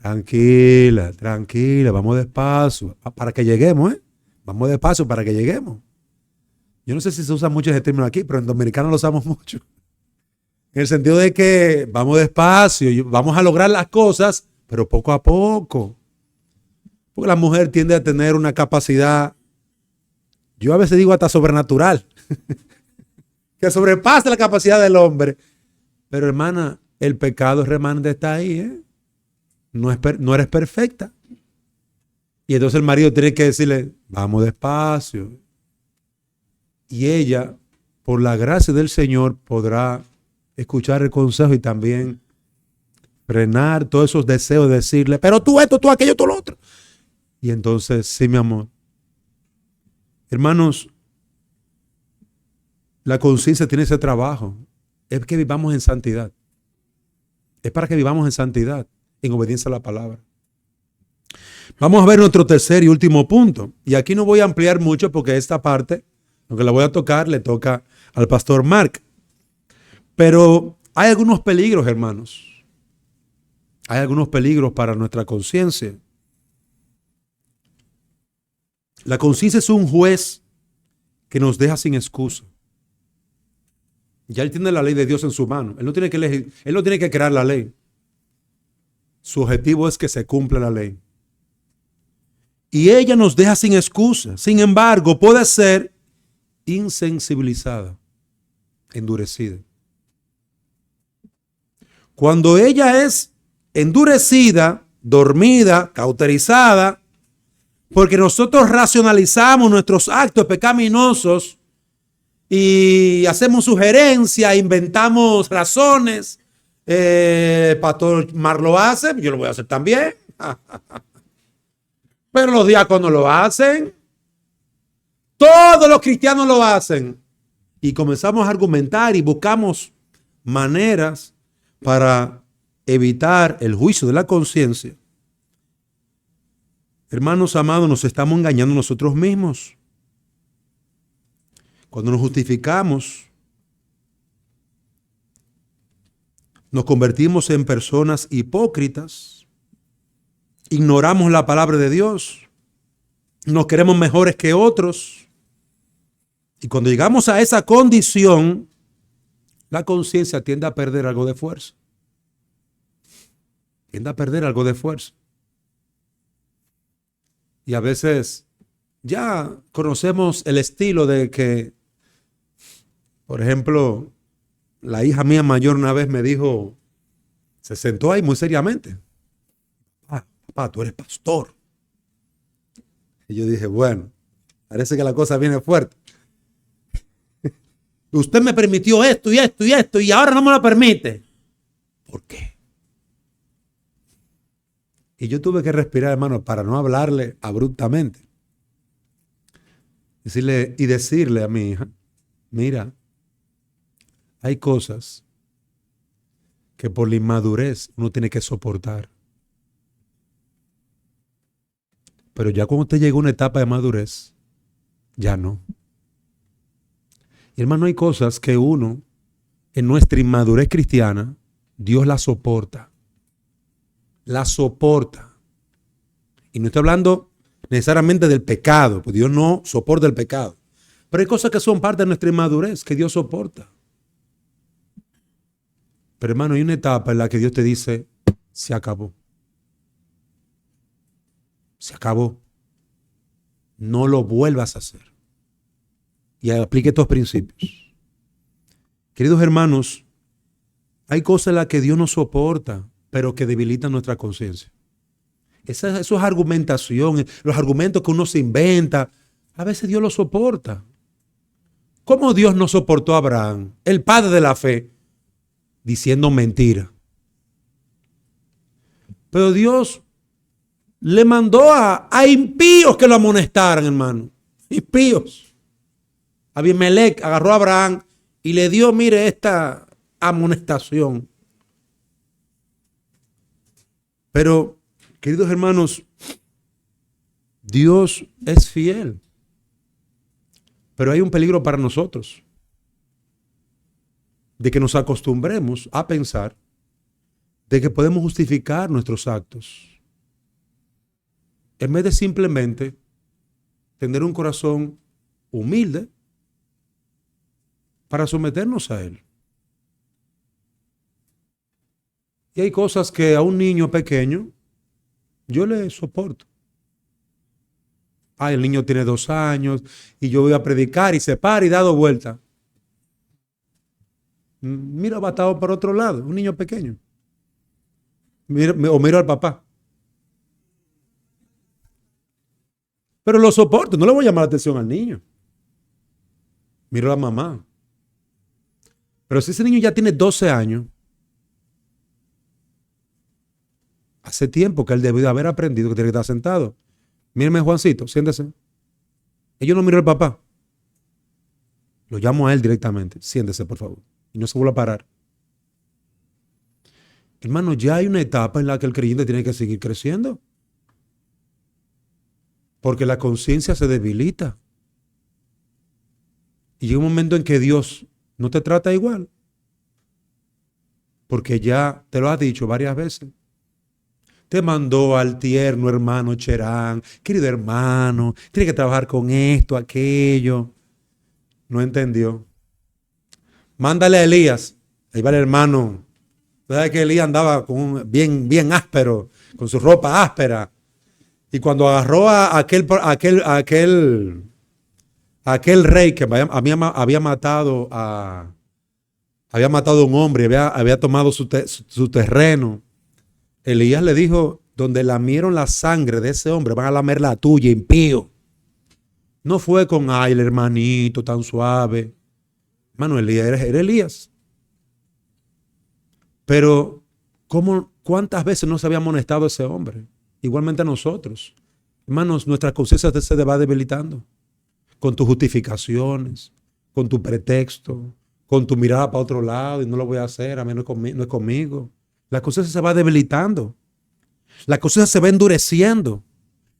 Tranquila, tranquila, vamos despacio. Para que lleguemos, ¿eh? Vamos despacio para que lleguemos. Yo no sé si se usa mucho ese término aquí, pero en dominicano lo usamos mucho. En el sentido de que vamos despacio, vamos a lograr las cosas, pero poco a poco. Porque la mujer tiende a tener una capacidad, yo a veces digo hasta sobrenatural, que sobrepasa la capacidad del hombre. Pero hermana, el pecado remanente está ahí, ¿eh? No eres perfecta. Y entonces el marido tiene que decirle, vamos despacio. Y ella, por la gracia del Señor, podrá escuchar el consejo y también frenar todos esos deseos de decirle, pero tú esto, tú aquello, tú lo otro. Y entonces, sí, mi amor. Hermanos, la conciencia tiene ese trabajo. Es que vivamos en santidad. Es para que vivamos en santidad, en obediencia a la palabra. Vamos a ver nuestro tercer y último punto. Y aquí no voy a ampliar mucho porque esta parte, aunque la voy a tocar, le toca al pastor Mark. Pero hay algunos peligros, hermanos. Hay algunos peligros para nuestra conciencia. La conciencia es un juez que nos deja sin excusa. Ya él tiene la ley de Dios en su mano. Él no tiene que elegir, él no tiene que crear la ley. Su objetivo es que se cumpla la ley. Y ella nos deja sin excusa. Sin embargo, puede ser insensibilizada, endurecida. Cuando ella es endurecida, dormida, cauterizada, porque nosotros racionalizamos nuestros actos pecaminosos y hacemos sugerencias, inventamos razones. Pastor Mar lo hace, yo lo voy a hacer también. Pero los diáconos lo hacen. Todos los cristianos lo hacen. Y comenzamos a argumentar y buscamos maneras para evitar el juicio de la conciencia. Hermanos amados, nos estamos engañando nosotros mismos. Cuando nos justificamos, nos convertimos en personas hipócritas, ignoramos la palabra de Dios, nos creemos mejores que otros. Y cuando llegamos a esa condición, la conciencia tiende a perder algo de fuerza. Tiende a perder algo de fuerza. Y a veces ya conocemos el estilo de que, por ejemplo, la hija mía mayor una vez me dijo, se sentó ahí muy seriamente. Papá, tú eres pastor. Y yo dije, bueno, parece que la cosa viene fuerte. Usted me permitió esto y esto y esto y ahora no me lo permite. ¿Por qué? Y yo tuve que respirar, hermano, para no hablarle abruptamente. Decirle a mi hija, mira, hay cosas que por la inmadurez uno tiene que soportar. Pero ya cuando usted llega a una etapa de madurez, ya no. Y hermano, hay cosas que uno, en nuestra inmadurez cristiana, Dios la soporta. La soporta. Y no estoy hablando necesariamente del pecado, pues Dios no soporta el pecado. Pero hay cosas que son parte de nuestra inmadurez que Dios soporta. Pero hermano, hay una etapa en la que Dios te dice, se acabó. Se acabó. No lo vuelvas a hacer. Y aplique estos principios. Queridos hermanos, hay cosas en las que Dios no soporta, pero que debilitan nuestra conciencia. Eso es argumentación, los argumentos que uno se inventa, a veces Dios los soporta. ¿Cómo Dios no soportó a Abraham, el padre de la fe, diciendo mentira? Pero Dios le mandó a impíos que lo amonestaran, hermano. Impíos. Abimelech agarró a Abraham y le dio, mire, esta amonestación. Pero, queridos hermanos, Dios es fiel. Pero hay un peligro para nosotros. De que nos acostumbremos a pensar de que podemos justificar nuestros actos. En vez de simplemente tener un corazón humilde para someternos a Él. Y hay cosas que a un niño pequeño yo le soporto. El niño tiene 2 años y yo voy a predicar y se para y da 2 vueltas. Mira, batado por otro lado, un niño pequeño. Miro al papá. Pero lo soporto, no le voy a llamar la atención al niño. Miro a la mamá. Pero si ese niño ya tiene 12 años, hace tiempo que él debió de haber aprendido que tiene que estar sentado. Míreme, Juancito, siéntese. Y yo no miro al papá. Lo llamo a él directamente. Siéntese, por favor. Y no se vuelva a parar. Hermano, ya hay una etapa en la que el creyente tiene que seguir creciendo. Porque la conciencia se debilita. Y llega un momento en que Dios no te trata igual. Porque ya te lo ha dicho varias veces. Te mandó al tierno hermano Cherán. Querido hermano, tiene que trabajar con esto, aquello. No entendió. Mándale a Elías. Ahí va el hermano. ¿Sabes que Elías andaba bien áspero, con su ropa áspera? Y cuando agarró a aquel rey que había matado a un hombre, había tomado su terreno, Elías le dijo, donde lamieron la sangre de ese hombre, van a lamer la tuya, impío. No fue con, el hermanito tan suave. Hermano, Elías era Elías. Pero, ¿cuántas veces no se había amonestado ese hombre? Igualmente a nosotros. Hermanos, nuestra conciencia se va debilitando. Con tus justificaciones, con tu pretexto, con tu mirada para otro lado y no lo voy a hacer, a mí no es conmigo. La conciencia se va debilitando. La conciencia se va endureciendo.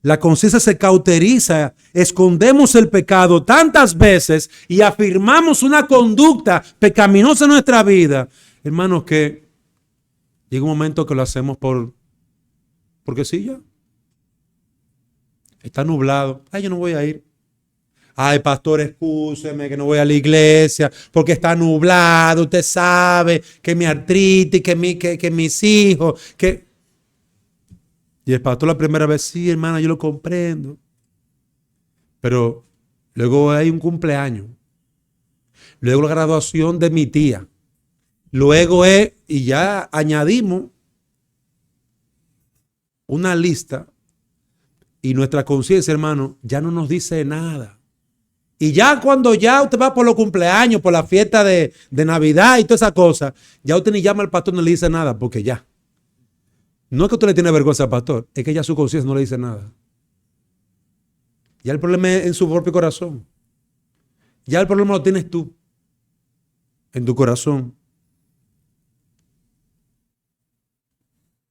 La conciencia se cauteriza. Escondemos el pecado tantas veces y afirmamos una conducta pecaminosa en nuestra vida. Hermanos, que llega un momento que lo hacemos porque sí, ya. Está nublado. Yo no voy a ir. Pastor, excúseme que no voy a la iglesia porque está nublado. Usted sabe que mi artritis, que mis hijos, que... Y el pastor la primera vez, sí, hermana, yo lo comprendo. Pero luego hay un cumpleaños. Luego la graduación de mi tía. Luego y ya añadimos una lista y nuestra conciencia, hermano, ya no nos dice nada. Y ya cuando ya usted va por los cumpleaños, por la fiesta de Navidad y toda esa cosa, ya usted ni llama al pastor, no le dice nada, porque ya. No es que usted le tiene vergüenza al pastor, es que ya su conciencia no le dice nada. Ya el problema es en su propio corazón. Ya el problema lo tienes tú, en tu corazón.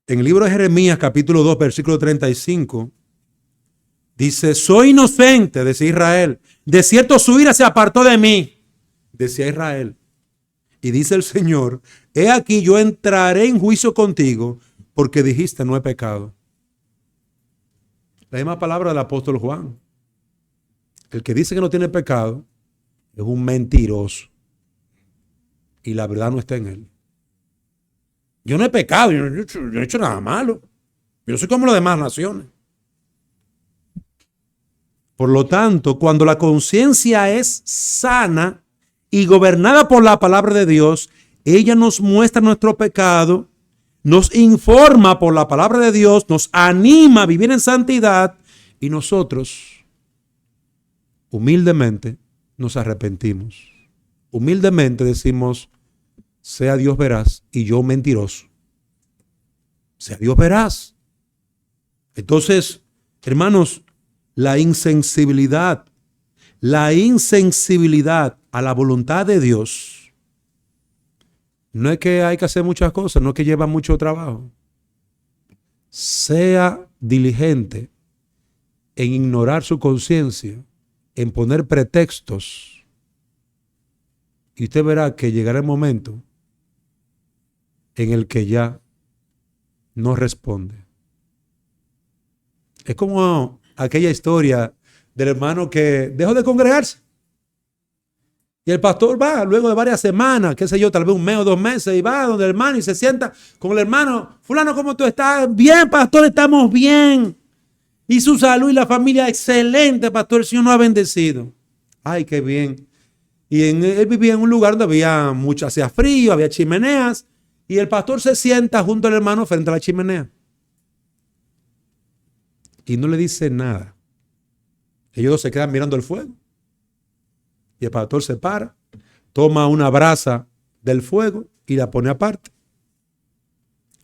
En el libro de Jeremías, capítulo 2, versículo 35, dice: soy inocente, decía Israel. De cierto su ira se apartó de mí, decía Israel. Y dice el Señor: he aquí yo entraré en juicio contigo, porque dijiste no he pecado. La misma palabra del apóstol Juan. El que dice que no tiene pecado es un mentiroso. Y la verdad no está en él. Yo no he pecado, yo no he hecho nada malo. Yo soy como las demás naciones. Por lo tanto, cuando la conciencia es sana y gobernada por la palabra de Dios, ella nos muestra nuestro pecado, nos informa por la palabra de Dios, nos anima a vivir en santidad y nosotros humildemente nos arrepentimos. Humildemente decimos: sea Dios veraz y yo mentiroso. Sea Dios veraz. Entonces, hermanos, la insensibilidad a la voluntad de Dios no es que hay que hacer muchas cosas, no es que lleva mucho trabajo. Sea diligente en ignorar su conciencia, en poner pretextos, y usted verá que llegará el momento en el que ya no responde. Es como aquella historia del hermano que dejó de congregarse. Y el pastor va luego de varias semanas, qué sé yo, tal vez un mes o 2 meses, y va donde el hermano y se sienta con el hermano: fulano, ¿cómo tú estás? Bien, pastor, estamos bien. Y su salud y la familia, excelente, pastor, el Señor nos ha bendecido. Ay, qué bien. Y él vivía en un lugar donde hacía frío, había chimeneas, y el pastor se sienta junto al hermano frente a la chimenea. Y no le dice nada. Ellos dos se quedan mirando el fuego. Y el pastor se para, toma una brasa del fuego y la pone aparte.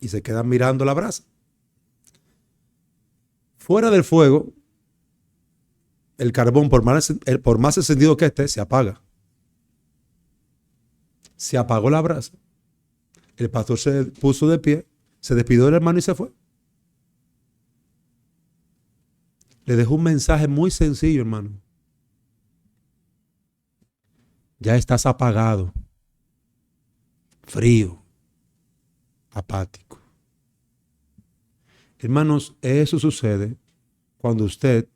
Y se quedan mirando la brasa. Fuera del fuego, el carbón, por más encendido que esté, se apaga. Se apagó la brasa. El pastor se puso de pie, se despidió del hermano y se fue. Le dejó un mensaje muy sencillo, hermano. Ya estás apagado, frío, apático. Hermanos, eso sucede cuando usted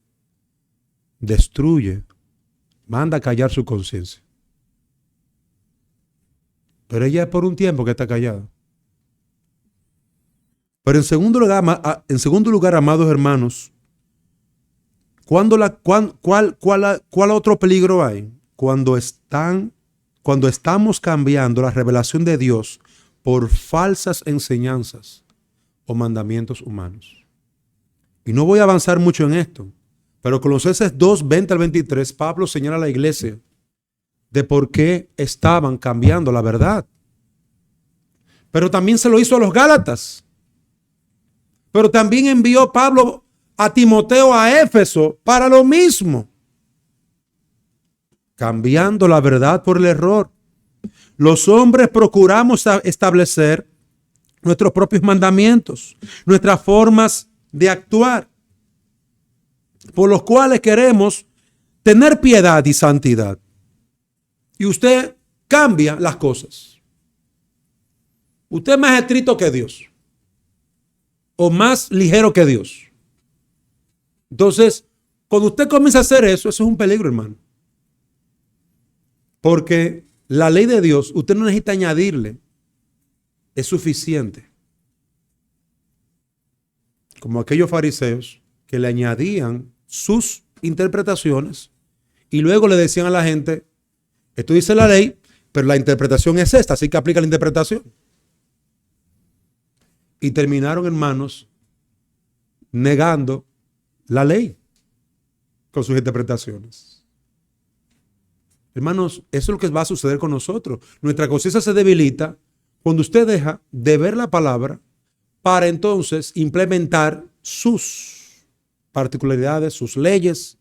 destruye, manda a callar su conciencia. Pero ella es por un tiempo que está callada. Pero en segundo lugar, amados hermanos, ¿cuál otro peligro hay? Cuando estamos cambiando la revelación de Dios por falsas enseñanzas o mandamientos humanos. Y no voy a avanzar mucho en esto, pero Colosenses 2, 20 al 23, Pablo señala a la iglesia de por qué estaban cambiando la verdad. Pero también se lo hizo a los Gálatas. Pero también envió Pablo a Timoteo a Éfeso para lo mismo. Cambiando la verdad por el error. Los hombres procuramos establecer nuestros propios mandamientos, nuestras formas de actuar, por los cuales queremos tener piedad y santidad. Y usted cambia las cosas. Usted es más estricto que Dios, o más ligero que Dios. Entonces, cuando usted comienza a hacer eso es un peligro, hermano. Porque la ley de Dios, usted no necesita añadirle, es suficiente. Como aquellos fariseos que le añadían sus interpretaciones y luego le decían a la gente: esto dice la ley, pero la interpretación es esta, así que aplica la interpretación. Y terminaron, hermanos, negando la ley con sus interpretaciones. Hermanos, eso es lo que va a suceder con nosotros. Nuestra conciencia se debilita cuando usted deja de ver la palabra para entonces implementar sus particularidades, sus leyes,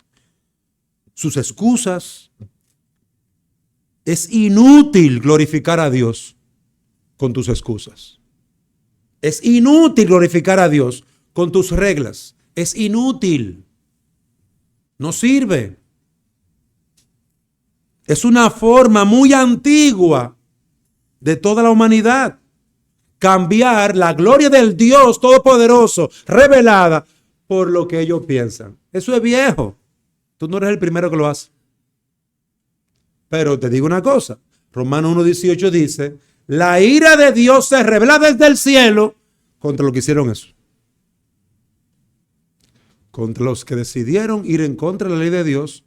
sus excusas. Es inútil glorificar a Dios con tus excusas. Es inútil glorificar a Dios con tus reglas. Es inútil. No sirve. Es una forma muy antigua de toda la humanidad. Cambiar la gloria del Dios Todopoderoso revelada por lo que ellos piensan. Eso es viejo. Tú no eres el primero que lo hace. Pero te digo una cosa. Romanos 1:18 dice, la ira de Dios se revela desde el cielo contra los que hicieron eso. Contra los que decidieron ir en contra de la ley de Dios,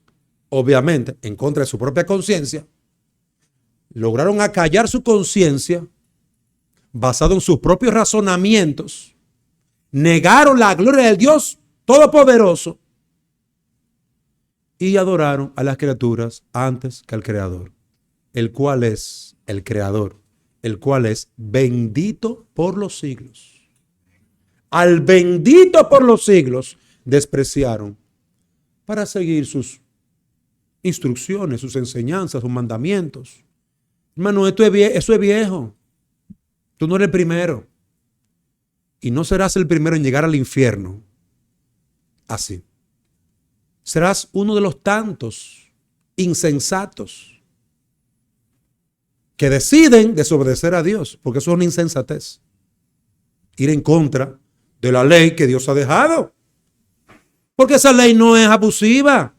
obviamente en contra de su propia conciencia, lograron acallar su conciencia basado en sus propios razonamientos, negaron la gloria del Dios Todopoderoso y adoraron a las criaturas antes que al Creador, el cual es el Creador, el cual es bendito por los siglos. Al bendito por los siglos despreciaron para seguir sus instrucciones, sus enseñanzas, sus mandamientos. Hermano, eso es viejo. Tú no eres el primero. Y no serás el primero en llegar al infierno así. Serás uno de los tantos insensatos que deciden desobedecer a Dios, porque eso es una insensatez. Ir en contra de la ley que Dios ha dejado. Porque esa ley no es abusiva.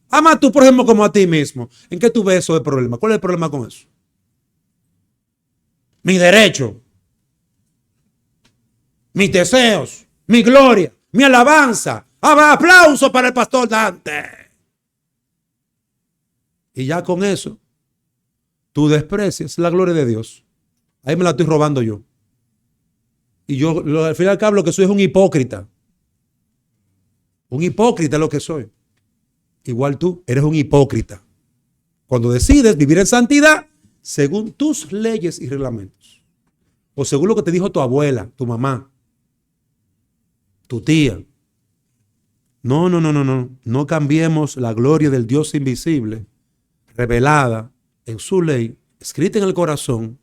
Ama tú, por ejemplo, como a ti mismo. ¿En qué tú ves eso de problema? ¿Cuál es el problema con eso? Mi derecho, mis deseos, mi gloria, mi alabanza. Aplauso para el pastor Dante. Y ya con eso, tú desprecias la gloria de Dios. Ahí me la estoy robando yo. Y yo, al final y al cabo, lo que soy es un hipócrita. Un hipócrita es lo que soy. Igual tú eres un hipócrita. Cuando decides vivir en santidad, según tus leyes y reglamentos. O según lo que te dijo tu abuela, tu mamá, tu tía. No. No cambiemos la gloria del Dios invisible, revelada en su ley, escrita en el corazón,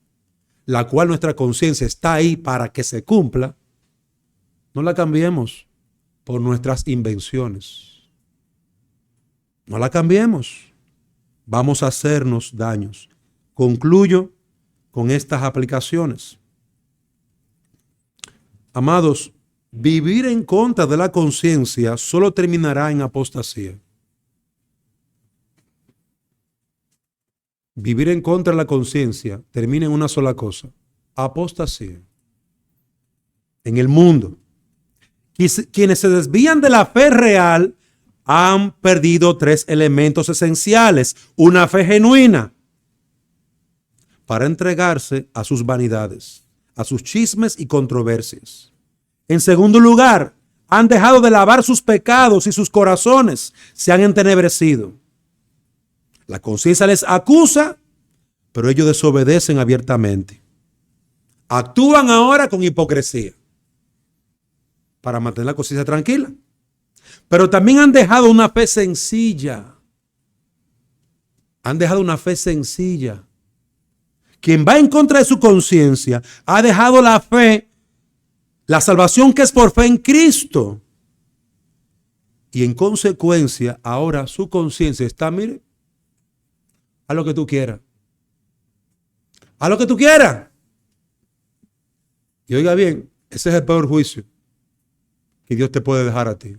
la cual nuestra conciencia está ahí para que se cumpla. No la cambiemos por nuestras invenciones. No la cambiemos. Vamos a hacernos daños. Concluyo con estas aplicaciones. Amados, vivir en contra de la conciencia solo terminará en apostasía. Vivir en contra de la conciencia termina en una sola cosa: apostasía. En el mundo, quienes se desvían de la fe real han perdido 3 elementos esenciales. Una fe genuina, para entregarse a sus vanidades, a sus chismes y controversias. En segundo lugar, han dejado de lavar sus pecados y sus corazones se han entenebrecido. La conciencia les acusa, pero ellos desobedecen abiertamente. Actúan ahora con hipocresía para mantener la conciencia tranquila. Pero también han dejado una fe sencilla. Han dejado una fe sencilla. Quien va en contra de su conciencia ha dejado la fe, la salvación que es por fe en Cristo. Y en consecuencia, ahora su conciencia está, mire, haz lo que tú quieras. Haz lo que tú quieras. Y oiga bien, ese es el peor juicio que Dios te puede dejar a ti.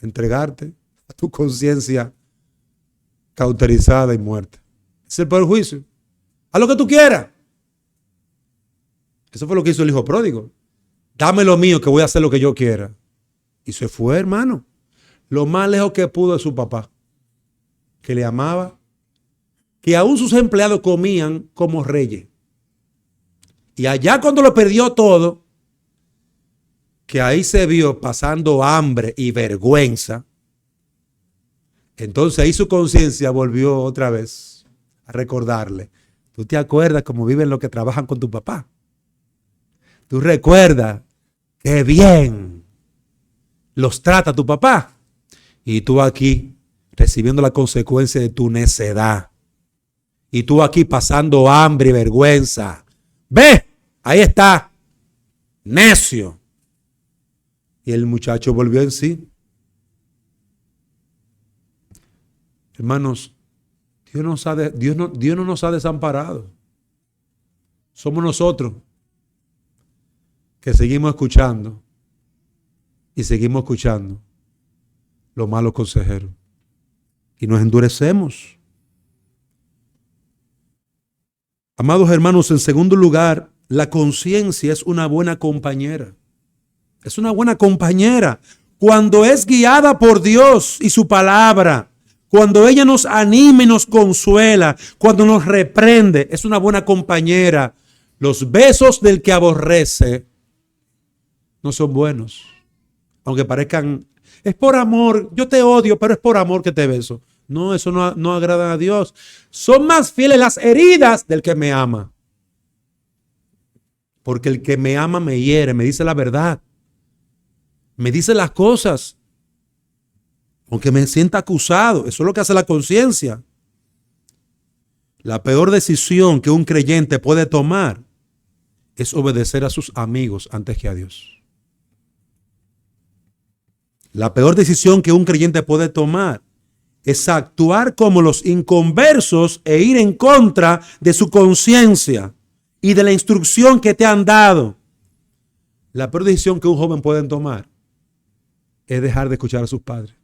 Entregarte a tu conciencia cauterizada y muerta. Ese es el peor juicio. Haz lo que tú quieras. Eso fue lo que hizo el hijo pródigo. Dame lo mío, que voy a hacer lo que yo quiera. Y se fue, hermano. Lo más lejos que pudo de su papá, que le amaba, que aún sus empleados comían como reyes. Y allá cuando lo perdió todo, que ahí se vio pasando hambre y vergüenza, entonces ahí su conciencia volvió otra vez a recordarle: ¿tú te acuerdas cómo viven los que trabajan con tu papá? ¿Tú recuerdas qué bien los trata tu papá. Y tú aquí recibiendo la consecuencia de tu necedad. Y tú aquí pasando hambre y vergüenza. Ve, ahí está, necio. Y el muchacho volvió en sí. Hermanos, Dios no nos ha desamparado. Somos nosotros que seguimos escuchando y seguimos escuchando los malos consejeros. Y nos endurecemos. Amados hermanos, en segundo lugar, la conciencia es una buena compañera. Es una buena compañera cuando es guiada por Dios y su palabra. Cuando ella nos anima y nos consuela, cuando nos reprende, es una buena compañera. Los besos del que aborrece no son buenos. Aunque parezcan, es por amor, yo te odio, pero es por amor que te beso. No, eso no agrada a Dios. Son más fieles las heridas del que me ama. Porque el que me ama me hiere, me dice la verdad. Me dice las cosas. Aunque me sienta acusado, eso es lo que hace la conciencia. La peor decisión que un creyente puede tomar es obedecer a sus amigos antes que a Dios. La peor decisión que un creyente puede tomar es actuar como los inconversos e ir en contra de su conciencia y de la instrucción que te han dado. La peor decisión que un joven puede tomar es dejar de escuchar a sus padres.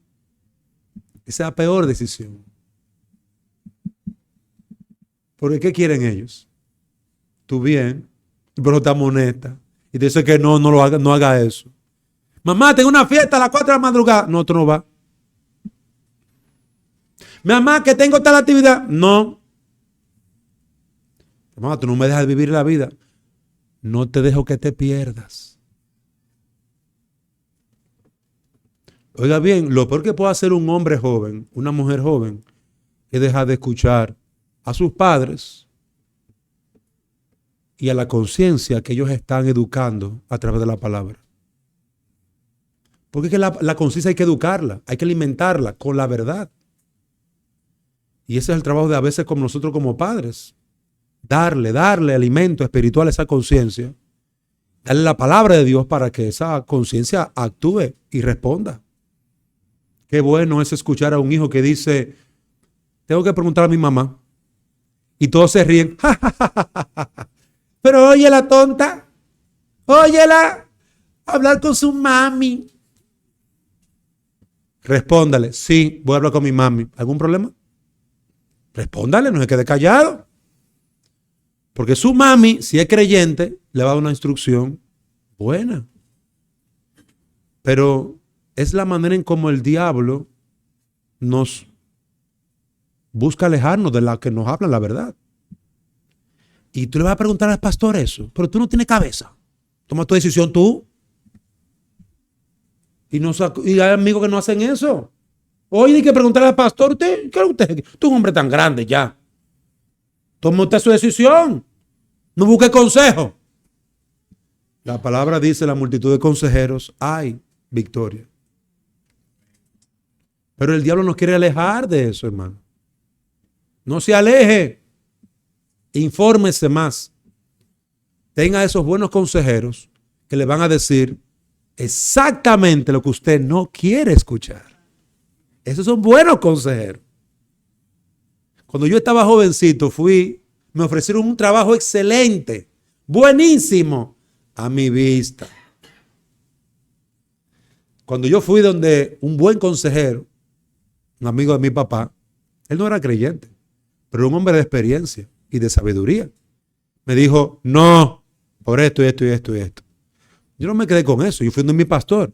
Esa es la peor decisión. Porque ¿qué quieren ellos? Tú bien, pero te amonesta. Y te dice que no lo haga, no haga eso. Mamá, tengo una fiesta a las 4 de la madrugada. No, tú no vas. Mamá, que tengo tal actividad. No. Mamá, tú no me dejas vivir la vida. No te dejo que te pierdas. Oiga bien, lo peor que puede hacer un hombre joven, una mujer joven, es dejar de escuchar a sus padres y a la conciencia que ellos están educando a través de la palabra. Porque es que la conciencia hay que educarla, hay que alimentarla con la verdad. Y ese es el trabajo de a veces como nosotros como padres. Darle alimento espiritual a esa conciencia. Darle la palabra de Dios para que esa conciencia actúe y responda. Qué bueno es escuchar a un hijo que dice, tengo que preguntar a mi mamá. Y todos se ríen. Pero óyela, tonta. Óyela. Hablar con su mami. Respóndale, sí, voy a hablar con mi mami. ¿Algún problema? Respóndale, no se quede callado. Porque su mami, si es creyente, le va a dar una instrucción buena. Pero es la manera en cómo el diablo nos busca alejarnos de la que nos habla la verdad. Y tú le vas a preguntar al pastor eso, pero tú no tienes cabeza. Toma tu decisión tú. Y hay amigos que no hacen eso. Hoy hay que preguntarle al pastor, ¿usted qué es usted? Tú eres un hombre tan grande ya. Tome usted su decisión. No busque consejo. La palabra dice, la multitud de consejeros hay victoria. Pero el diablo nos quiere alejar de eso, hermano. No se aleje. Infórmese más. Tenga esos buenos consejeros que le van a decir exactamente lo que usted no quiere escuchar. Esos son buenos consejeros. Cuando yo estaba jovencito, me ofrecieron un trabajo excelente, buenísimo, a mi vista. Cuando yo fui donde un buen consejero, un amigo de mi papá, él no era creyente, pero un hombre de experiencia y de sabiduría, me dijo, no, por esto y esto y esto y esto. Yo no me quedé con eso, yo fui donde mi pastor.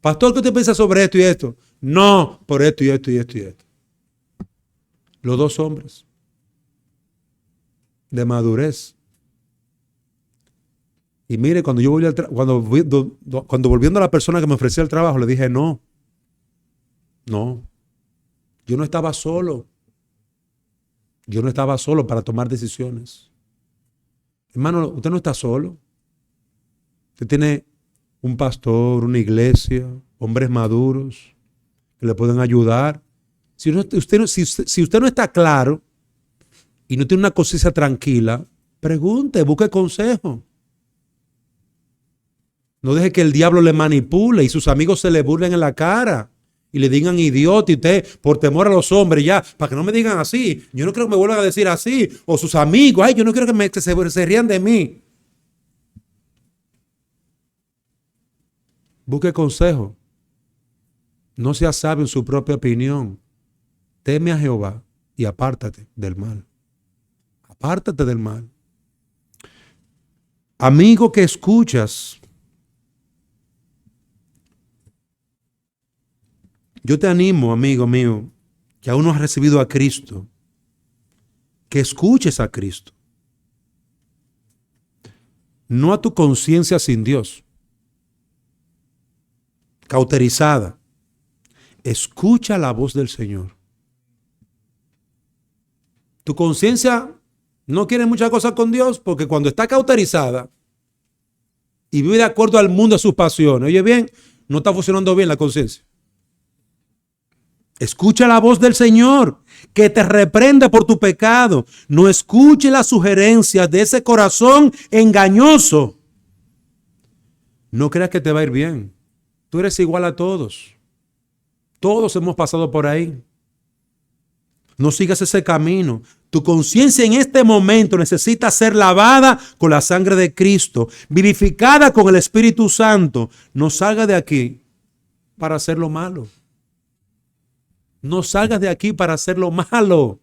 Pastor, ¿qué usted piensa sobre esto y esto? No, por esto y esto y esto y esto. Los dos hombres de madurez. Y mire, cuando yo cuando volviendo a la persona que me ofrecía el trabajo, le dije no. Yo no estaba solo. Yo no estaba solo para tomar decisiones. Hermano, usted no está solo. Usted tiene un pastor, una iglesia, hombres maduros que le pueden ayudar. Si usted no está claro y no tiene una conciencia tranquila, pregunte, busque consejo. No deje que el diablo le manipule y sus amigos se le burlen en la cara y le digan idiota y usted por temor a los hombres ya, para que no me digan así. Yo no creo que me vuelvan a decir así. O sus amigos, ay, yo no quiero que se rían de mí. Busque consejo. No sea sabio en su propia opinión. Teme a Jehová y apártate del mal. Apártate del mal. Amigo que escuchas, yo te animo, amigo mío, que aún no has recibido a Cristo, que escuches a Cristo. No a tu conciencia sin Dios, cauterizada. Escucha la voz del Señor. Tu conciencia no quiere muchas cosas con Dios porque cuando está cauterizada y vive de acuerdo al mundo a sus pasiones, oye bien, no está funcionando bien la conciencia. Escucha la voz del Señor que te reprenda por tu pecado. No escuche las sugerencias de ese corazón engañoso. No creas que te va a ir bien. Tú eres igual a todos. Todos hemos pasado por ahí. No sigas ese camino. Tu conciencia en este momento necesita ser lavada con la sangre de Cristo, vivificada con el Espíritu Santo. No salga de aquí para hacer lo malo. No salgas de aquí para hacer lo malo.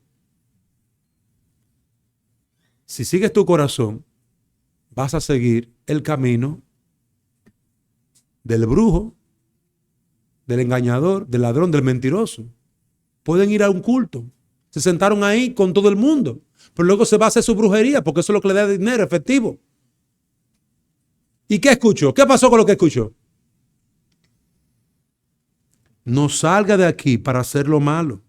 Si sigues tu corazón, vas a seguir el camino del brujo, del engañador, del ladrón, del mentiroso. Pueden ir a un culto. Se sentaron ahí con todo el mundo, pero luego se va a hacer su brujería porque eso es lo que le da dinero efectivo. ¿Y qué escuchó? ¿Qué pasó con lo que escuchó? No salga de aquí para hacer lo malo.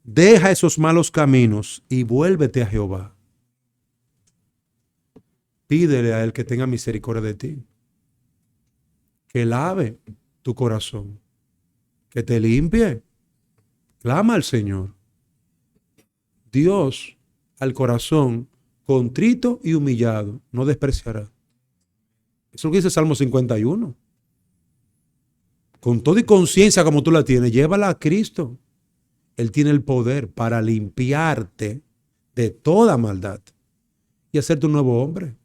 Deja esos malos caminos y vuélvete a Jehová. Pídele a Él que tenga misericordia de ti. Que lave tu corazón. Que te limpie. Clama al Señor. Dios al corazón contrito y humillado no despreciará. Eso es lo que dice Salmo 51. Con toda y conciencia como tú la tienes, llévala a Cristo. Él tiene el poder para limpiarte de toda maldad y hacerte un nuevo hombre.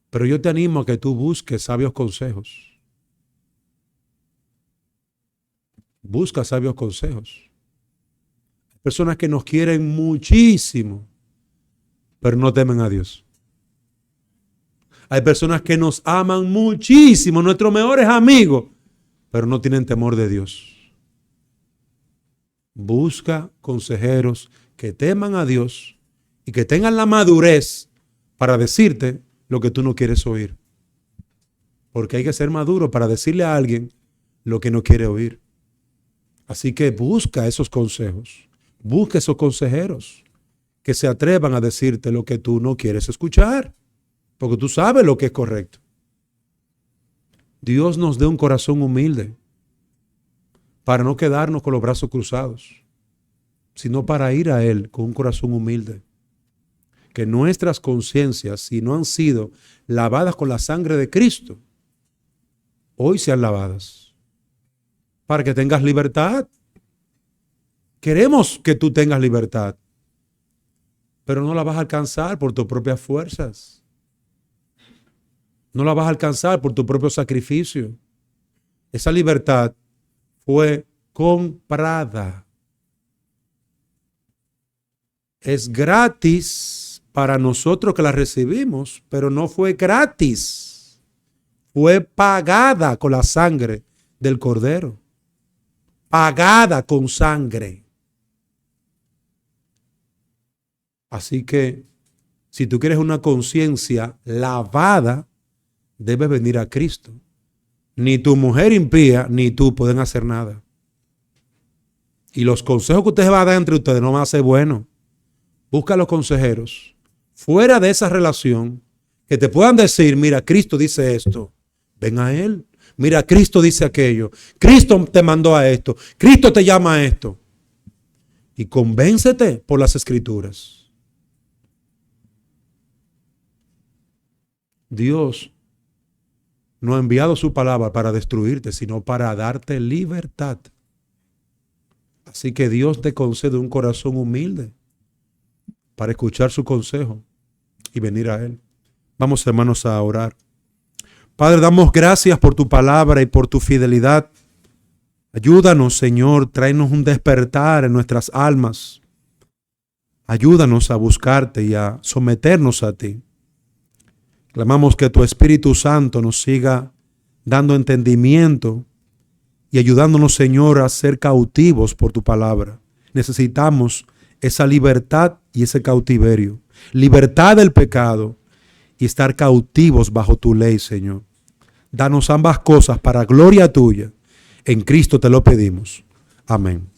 Pero yo te animo a que tú busques sabios consejos. Busca sabios consejos. Hay personas que nos quieren muchísimo, pero no temen a Dios. Hay personas que nos aman muchísimo, nuestros mejores amigos, pero no tienen temor de Dios. Busca consejeros que teman a Dios y que tengan la madurez para decirte lo que tú no quieres oír. Porque hay que ser maduro para decirle a alguien lo que no quiere oír. Así que busca esos consejos, busca esos consejeros que se atrevan a decirte lo que tú no quieres escuchar, porque tú sabes lo que es correcto. Dios nos dé un corazón humilde para no quedarnos con los brazos cruzados, sino para ir a Él con un corazón humilde. Que nuestras conciencias, si no han sido lavadas con la sangre de Cristo, hoy sean lavadas, para que tengas libertad. Queremos que tú tengas libertad, pero no la vas a alcanzar por tus propias fuerzas. No la vas a alcanzar por tu propio sacrificio. Esa libertad fue comprada. Es gratis para nosotros que la recibimos, pero no fue gratis. Fue pagada con la sangre del Cordero. Pagada con sangre. Así que, si tú quieres una conciencia lavada, debes venir a Cristo. Ni tu mujer impía, ni tú pueden hacer nada. Y los consejos que ustedes van a dar entre ustedes no van a ser buenos. Busca a los consejeros fuera de esa relación Que te puedan decir, mira, Cristo dice esto. Ven a Él. Mira, Cristo dice aquello. Cristo te mandó a esto. Cristo te llama a esto. Y convéncete por las Escrituras. Dios no ha enviado su palabra para destruirte, sino para darte libertad. Así que Dios te concede un corazón humilde para escuchar su consejo y venir a Él. Vamos, hermanos, a orar. Padre, damos gracias por tu palabra y por tu fidelidad. Ayúdanos, Señor, tráenos un despertar en nuestras almas. Ayúdanos a buscarte y a someternos a ti. Clamamos que tu Espíritu Santo nos siga dando entendimiento y ayudándonos, Señor, a ser cautivos por tu palabra. Necesitamos esa libertad y ese cautiverio. Libertad del pecado y estar cautivos bajo tu ley, Señor. Danos ambas cosas para gloria tuya. En Cristo te lo pedimos. Amén.